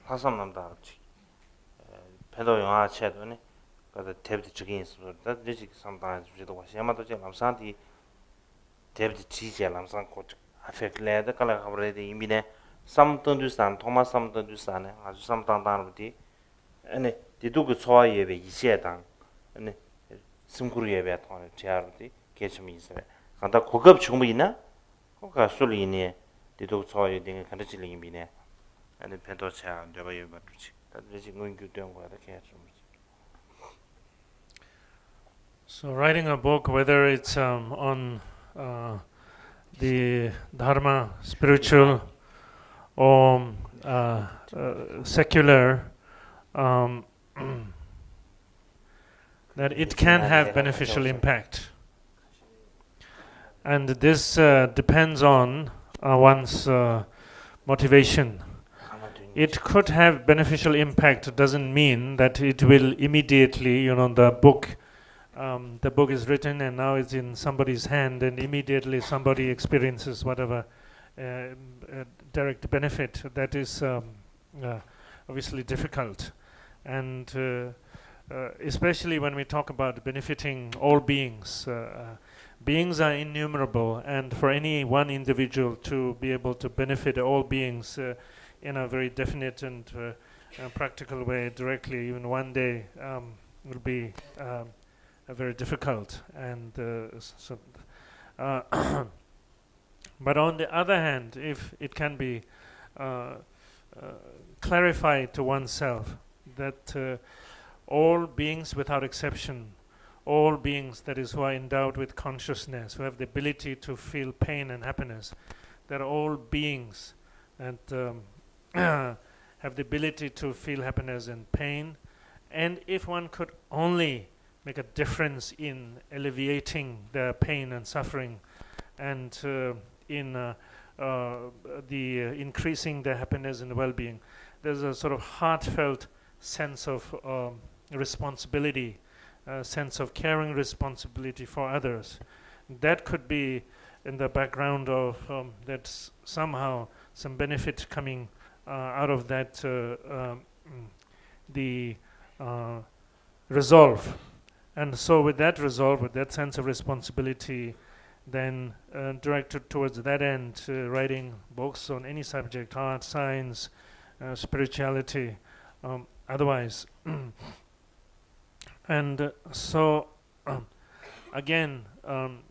Speaker 1: 하삼남다 그렇지 팬도 영화 채도네 그래서 데뷔 적인 있어 다 되지 상담 주제도 와시 아마도 제 남산디 데뷔 지제 남산 코트 아펙레드 칼라 하브레디 이미네 삼던두산 토마스 삼던두산에 아주 삼단단으로디 아니 디두고 소화 예배 이시에당 아니 심구를 예배 통해 제하로디 개점이 있어요 간다 고급 충분이나 그가 술이니 디도 소화에 되는 간지를 의미네 아니 펜도차 내가 예배 받지 다들 지금 연구된 거야 이렇게 좀
Speaker 3: So writing a book, whether it's on the dharma, spiritual, or secular, that it can have beneficial impact. And this depends on one's motivation. It could have beneficial impact, doesn't mean that it will immediately, the book is written and now it's in somebody's hand and immediately somebody experiences whatever direct benefit. That is obviously difficult. And especially when we talk about benefiting all beings, beings are innumerable, and for any one individual to be able to benefit all beings in a very definite and practical way directly, even one day, will be very difficult. And But on the other hand, if it can be clarified to oneself that all beings without exception, all beings, that is, who are endowed with consciousness, who have the ability to feel pain and happiness, they're all beings that have the ability to feel happiness and pain. And if one could only make a difference in alleviating their pain and suffering, and in increasing their happiness and well-being, there's a sort of heartfelt sense of responsibility, a sense of caring responsibility for others. That could be in the background of that's somehow some benefit coming out of that, the resolve. And so with that resolve, with that sense of responsibility, then directed towards that end, writing books on any subject, art, science, spirituality, otherwise. And so again,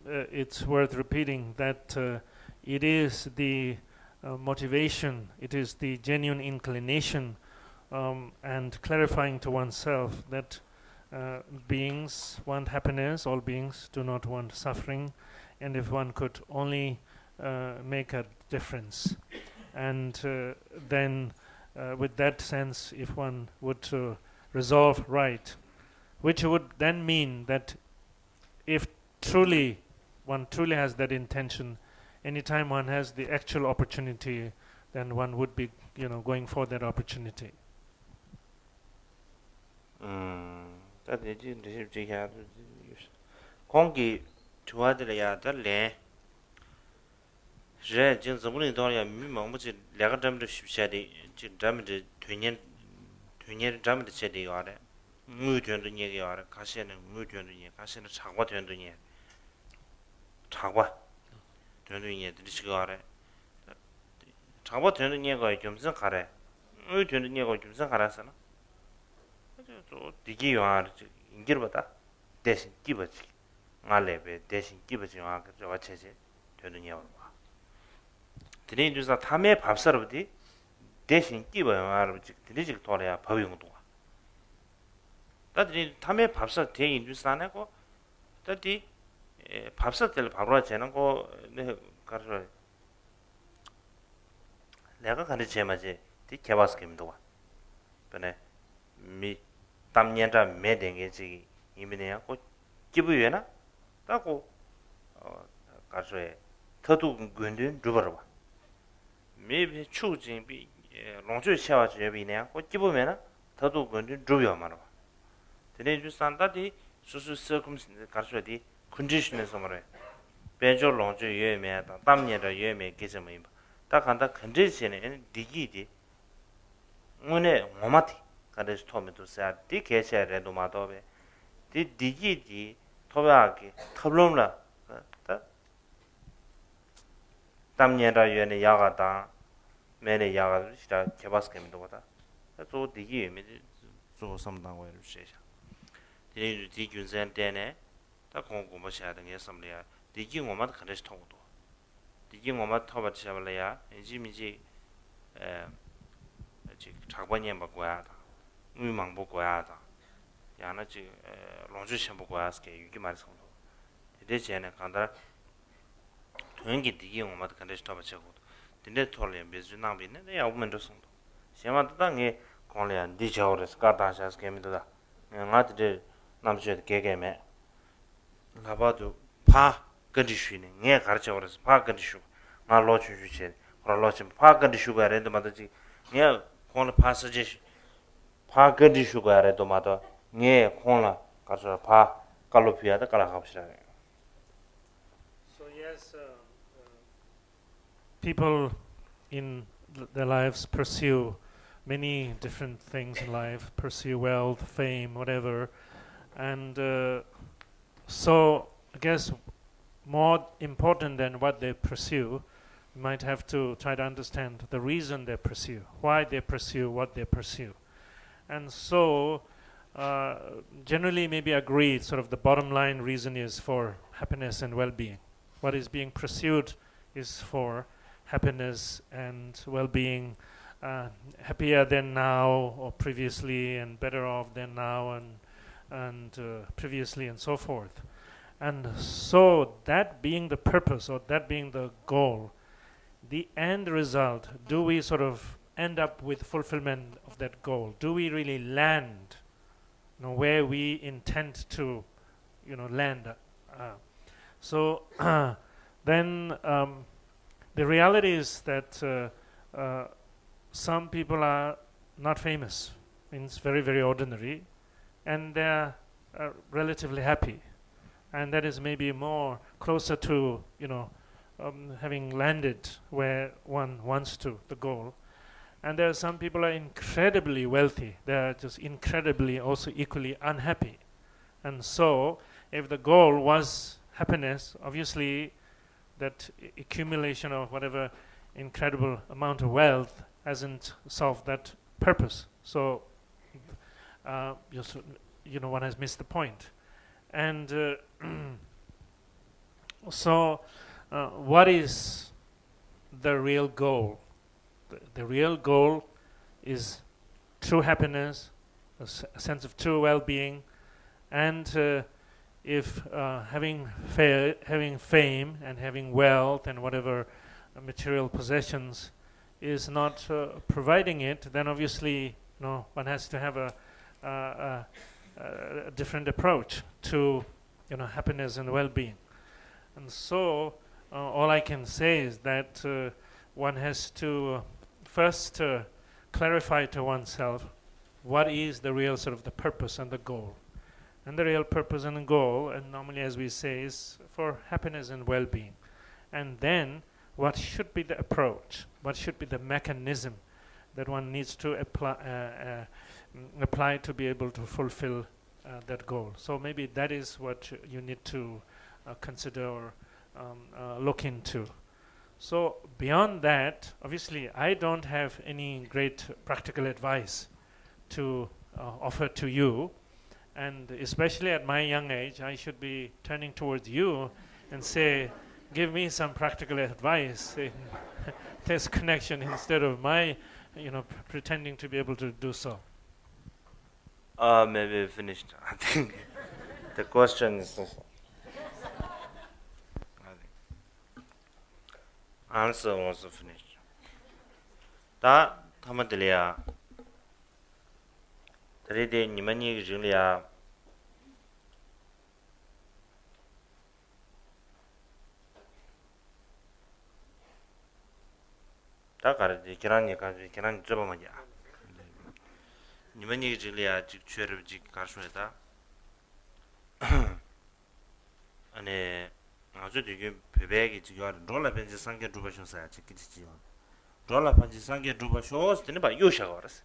Speaker 3: it's worth repeating that it is the motivation, it is the genuine inclination, and clarifying to oneself that beings want happiness, all beings do not want suffering, and if one could only make a difference, and then with that sense, if one would resolve right, which would then mean that if one truly has that intention, anytime one has the actual opportunity, then one would be, going for that opportunity.
Speaker 1: 공기 좋아들어야 될래. 제 지금 저번에 도와야 미망무지 내가 잠도 쉽셔야지. 지금 잠도 되년 잠도 제대로 알아. 무전도 얘기 알아. 가시는 무전도 얘기. 가시는 차과 된도 얘기. 차과 된도 얘기 들으시고 알아. 차과 된도 얘기가 좀 생각하래. 무전도 얘기가 좀 생각하라서나. 또 되게 요아 인기로다. 대신 끼버지. 알레베 대신 끼버지 와 그저 체제 되는 얘기 와. 드린 주사 탐에 밥사르디 대신 끼버요 알아보지. 드리직 돌아야 법용도. 다들 탐에 밥사 대인 주사네고 다디 밥사 때 바로 재는 거 가서 내가 가르쳐 맞지. 디 개바스김도 와. 근데 미 담년자 매댕게지 이미네야 고 기부여나 따고 가서에 더도 근든 주버려 봐. 매비 추진비 롱주 샤와지 여비네야 고 기부면은 더도 근든 주여 말아 봐. 근데 주산다디 수수 서금스 가서디 컨디션에서 말해. 배조 롱주 여메다 담년자 여메 계점이 딱 간다 컨디션에 디기디 오늘 뭐마티 가데스 토메도 사 디케샤레도 마도베 디 디기디 토바기 탑롬라 다 담년라 유에 야가다 매네 야가 시다 개바스케미도 보다 또 디기 의미 또 섬당고 이렇게 시작 디 디균센 때네 다 공부 셔야 되는 게 섬리야 디기 뭐마도 가데스 통도 디기 뭐마 토바치 잡을래야 이지미지 작번에 먹고야 위망 먹고야 야나지 롱주시 먹고야스게 유기 말씀 이제는 간다 동기 디기 엄마도 간다 스톱하고 근데 톨레 베즈나비네 야 오면도 송도 시마도 당에 콜레안 디저스 가다샤스 게미도다 나한테 남주에 개개매 나봐도 파 컨디션이 내 가르쳐 버려서 파 컨디션 나 로추주체 그러로치 파 컨디션가 렌도 마도지 내 콘 파스지 파 컨디션가 렌도 마도 네 콘라 가서 파 칼로피아다 칼라갑시라.
Speaker 3: So yes, people in their lives pursue many different things in life, pursue wealth, fame, whatever, and so I guess more important than what they pursue, you might have to try to understand the reason they pursue, why they pursue what they pursue. And so generally maybe agreed, sort of the bottom line reason is for happiness and well-being. What is being pursued is for happiness and well-being, happier than now or previously, and better off than now and previously, and so forth. And so that being the purpose, or that being the goal, the end result, do we sort of end up with fulfillment of that goal? Do we really land, where we intend to, land? So then the reality is that some people are not famous, means very, very ordinary, and they're relatively happy. And that is maybe more closer to, having landed where one wants to, the goal. And there are some people are incredibly wealthy. They are just incredibly also equally unhappy. And so if the goal was happiness, obviously that accumulation of whatever incredible amount of wealth hasn't solved that purpose. So one has missed the point. And so what is the real goal? The real goal is true happiness, a sense of true well-being, and if having fame and having wealth and whatever material possessions is not providing it, then obviously one has to have a different approach to happiness and well-being. And so all I can say is that one has to first clarify to oneself what is the real sort of the purpose and the goal. And the real purpose and the goal, and normally as we say, is for happiness and well-being. And then what should be the approach? What should be the mechanism that one needs to apply to be able to fulfill that goal? So maybe that is what you need to consider or look into. So beyond that, obviously I don't have any great practical advice to offer to you. And especially at my young age, I should be turning towards you and say, give me some practical advice in this connection, instead of my, pretending to be able to do so.
Speaker 1: Maybe finished. I think the question is answer was finished. Da tamadliya Tarede nimani jinglia da karade kirani jobamaja nimani jinglia jik chwerb jik karshweda ane azu de bebegi jigar rola benji sange dubashon sa chikiti rola panji sange dubashos tene ba yusha horas.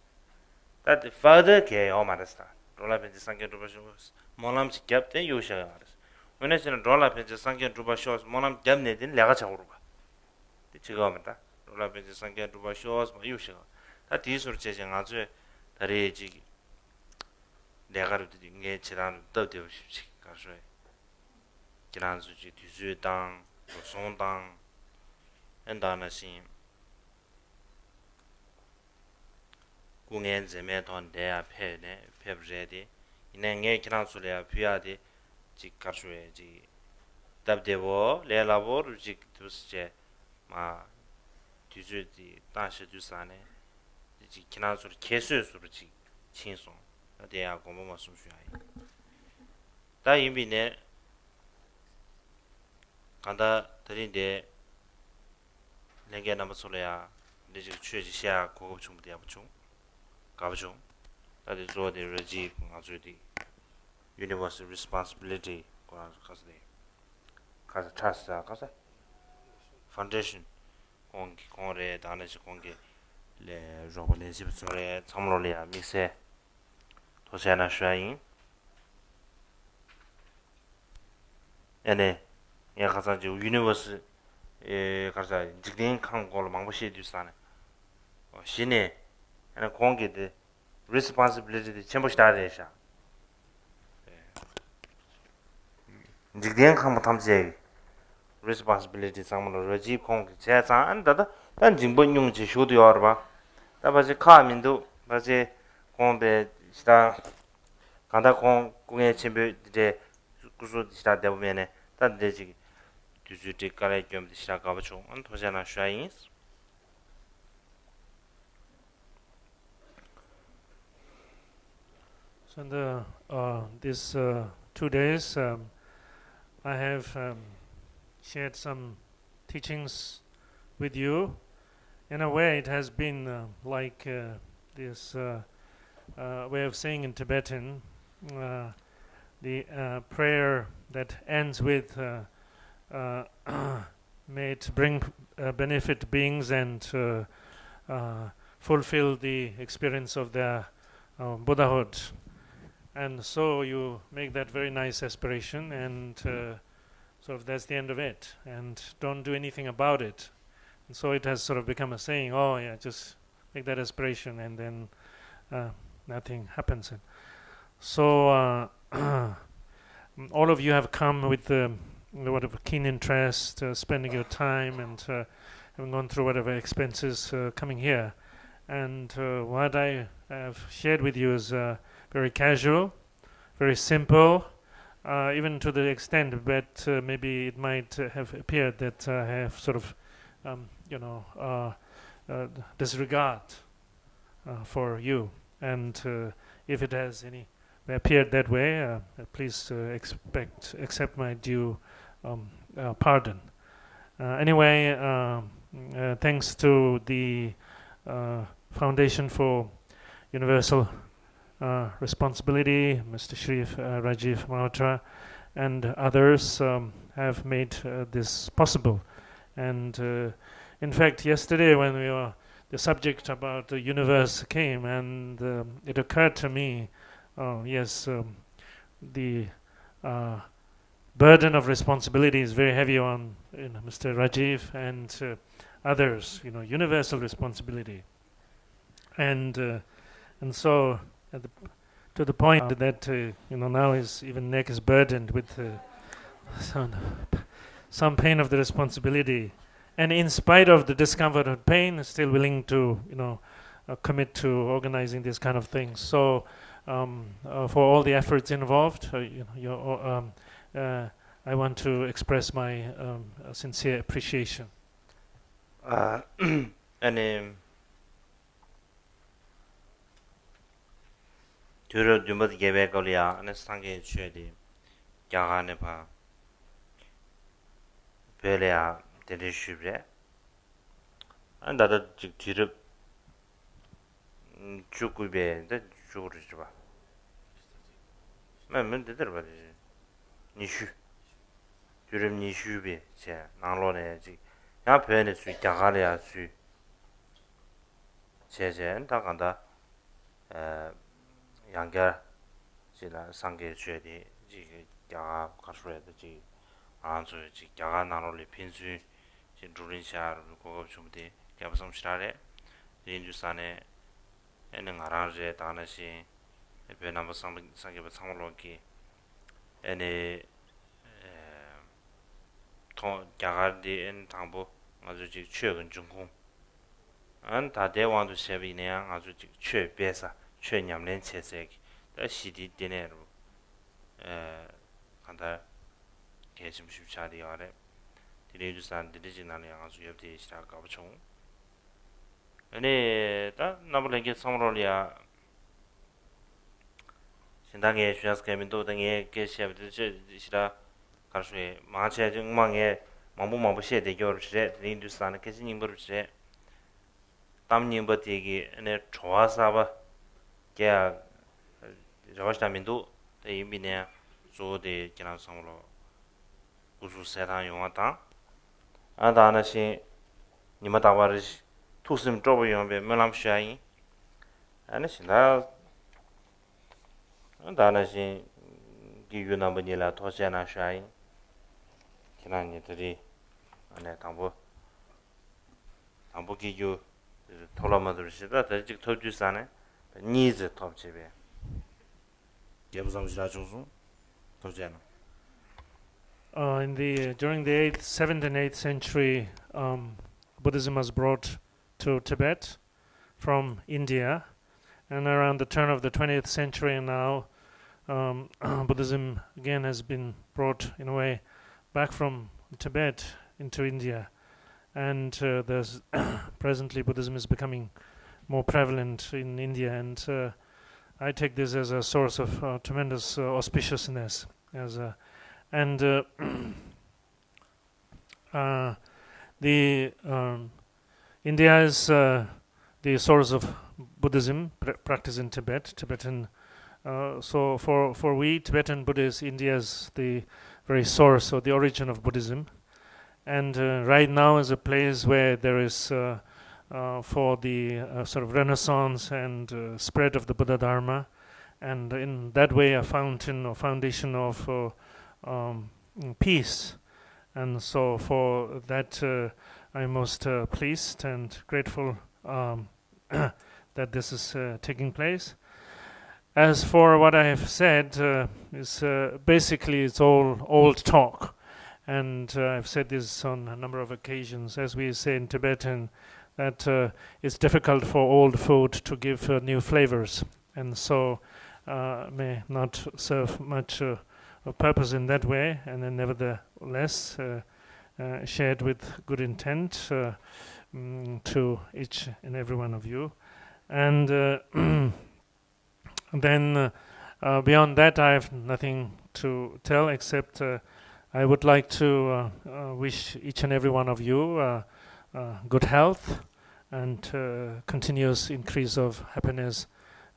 Speaker 1: That further ke omarasta rola benji sange dubashos molam chikap ten yusha horas. When I say rola benji sange dubashos molam jamne din lega chaguruba. De chigomata rola benji sange dubashos ma yusha. That is or chejang azu tare ji lega de nge chiran to de shik karshwe. Kiran su ji du dang song dang and dana sim 공연 제메던 대야 페네 페브제디 이내게 기란술이야 비아디 직가수에지 답데보 레라보 직 두스제 마 뒤주디 다시 두산에 지 기란술 개수수로 지 친송 대야 공부만 숨쉬어야 다 이미네 간다 드린데 내게 남아sol야 이제 취지시야 고급 중부대야 부중 가보죠. That is what the regime also the universal responsibility 가서 찾아 가서 foundation 공래 다니시 공개 레 로벌레집 소래 참로리아 미세 도시아나 슈아인 에네 야 가서 저 universe 에 가서 직딩 칸 걸 망보시 뒤산에 신에 and 공개 the responsibility 전부 다 되셔. 직딩 칸 탐지 responsibility 상물로 로지 공 제자 안다다 단 진본 용지 쇼도 여봐 다바지 카민도 바지 공배 시다 간다 공의 침배 이제 구조 시다 되면에 단 되지 뒤주디 깔에 좀 시작하고 안 도전하 샤인스
Speaker 3: So in these 2 days, I have shared some teachings with you. In a way, it has been like this way of saying in Tibetan, the prayer that ends with may it bring benefit beings and fulfill the experience of their Buddhahood. And so you make that very nice aspiration, and sort of that's the end of it, and don't do anything about it. And so it has sort of become a saying, oh yeah, just make that aspiration, and then nothing happens. And so all of you have come with whatever keen interest, spending your time, and having gone through whatever expenses coming here. And what I have shared with you is very casual, very simple, even to the extent that maybe it might have appeared that I have sort of, disregard for you. And if it has appeared that way, please accept my due pardon. Anyway, thanks to the Foundation for Universal Responsibility, Mr. Shri Rajiv Malhotra, and others have made this possible. And in fact, yesterday when the subject about the universe came, and it occurred to me, the burden of responsibility is very heavy on Mr. Rajiv and others, universal responsibility. And so to the point that now even neck is burdened with some pain of the responsibility, and in spite of the discomfort and pain, still willing to commit to organizing this kind of things. So for all the efforts involved, I want to express my sincere appreciation.
Speaker 1: And Duro Dumbat gave Golia and a Stange Shedi Yaganepa Pelea Delishubre and other Jirup Chukube, the Jurishba. Mamma did it, Nishu Jurim Nishube, Nalone, Yapen Sweet Yagalia Su Chezen Takanda. 양가 지나 상계 주에디 지 야가 가수에도 지 안주 지 야가 나올리 핀수 지 루린샤 고급 좀디 개발성 시라레 인주산에 에는 아라제 다나시 베나무 상계 상물로기 에네 통 야가디 엔 당보 아주 지 최근 중공 안 다대왕도 셰비네양 아주 지 최배사 최냠낸 체색이 다 시디 되네로 간다 개심 쉽차리 아래 디리주산 디리지나는 아주 옆에 시작하고 총 아니 다 나블레게 성로리아 신당에 주야스케민도 등에 계시아들 시라 가르수에 마체 정망에 망부망부시에 대교르시에 디리주산의 계신님버르시에 담님버티기 네 좋아사바 게 저와스타민도 대임비네 조데 기란 성으로 우수 세상 용하다 아다나시 니마다바르 투심 쪼부 용베 mellam샤이 아니신다 아다나시 기유나버니라 토세나 샤이 기난이들이 안에 당부 기유 토라마들시다 대직 토주산에 니즈 톱집에 예부상지라 중수 도제나
Speaker 3: during the 7th and 8th century, Buddhism was brought to Tibet from India, and around the turn of the 20th century now, Buddhism again has been brought in a way back from Tibet into India, and there's presently Buddhism is becoming more prevalent in India, and I take this as a source of tremendous auspiciousness. India is the source of Buddhism practiced in Tibetan. So for we Tibetan Buddhists, India is the very source or the origin of Buddhism, and right now is a place where there is for the sort of renaissance and spread of the Buddha Dharma, and in that way a fountain or foundation of peace. And so for that I'm most pleased and grateful that this is taking place. As for what I have said, is basically it's all old talk, and I've said this on a number of occasions. As we say in Tibetan, that it's difficult for old food to give new flavors, and so may not serve much a purpose in that way, and then nevertheless shared with good intent to each and every one of you. And then beyond that I have nothing to tell, except I would like to wish each and every one of you good health and continuous increase of happiness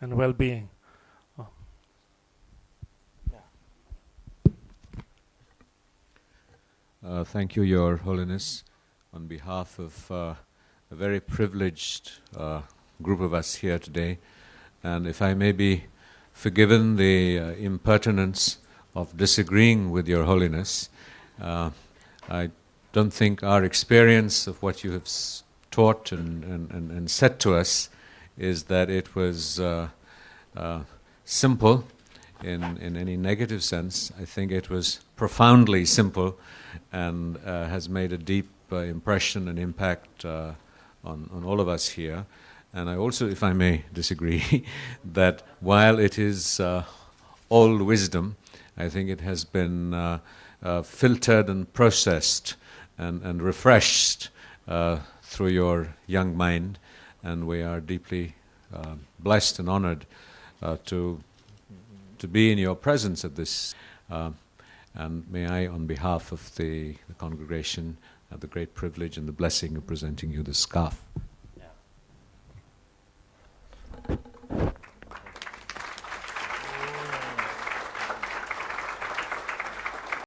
Speaker 3: and well-being.
Speaker 10: Thank you, Your Holiness. On behalf of a very privileged group of us here today, and if I may be forgiven the impertinence of disagreeing with Your Holiness, I don't think our experience of what you have taught and said to us is that it was simple in any negative sense. I think it was profoundly simple and has made a deep impression and impact on all of us here. And I also, if I may disagree, that while it is old wisdom, I think it has been filtered and processed and refreshed through your young mind, and we are deeply blessed and honored to be in your presence at this. And may I, on behalf of the congregation, have the great privilege and the blessing of presenting you the scarf.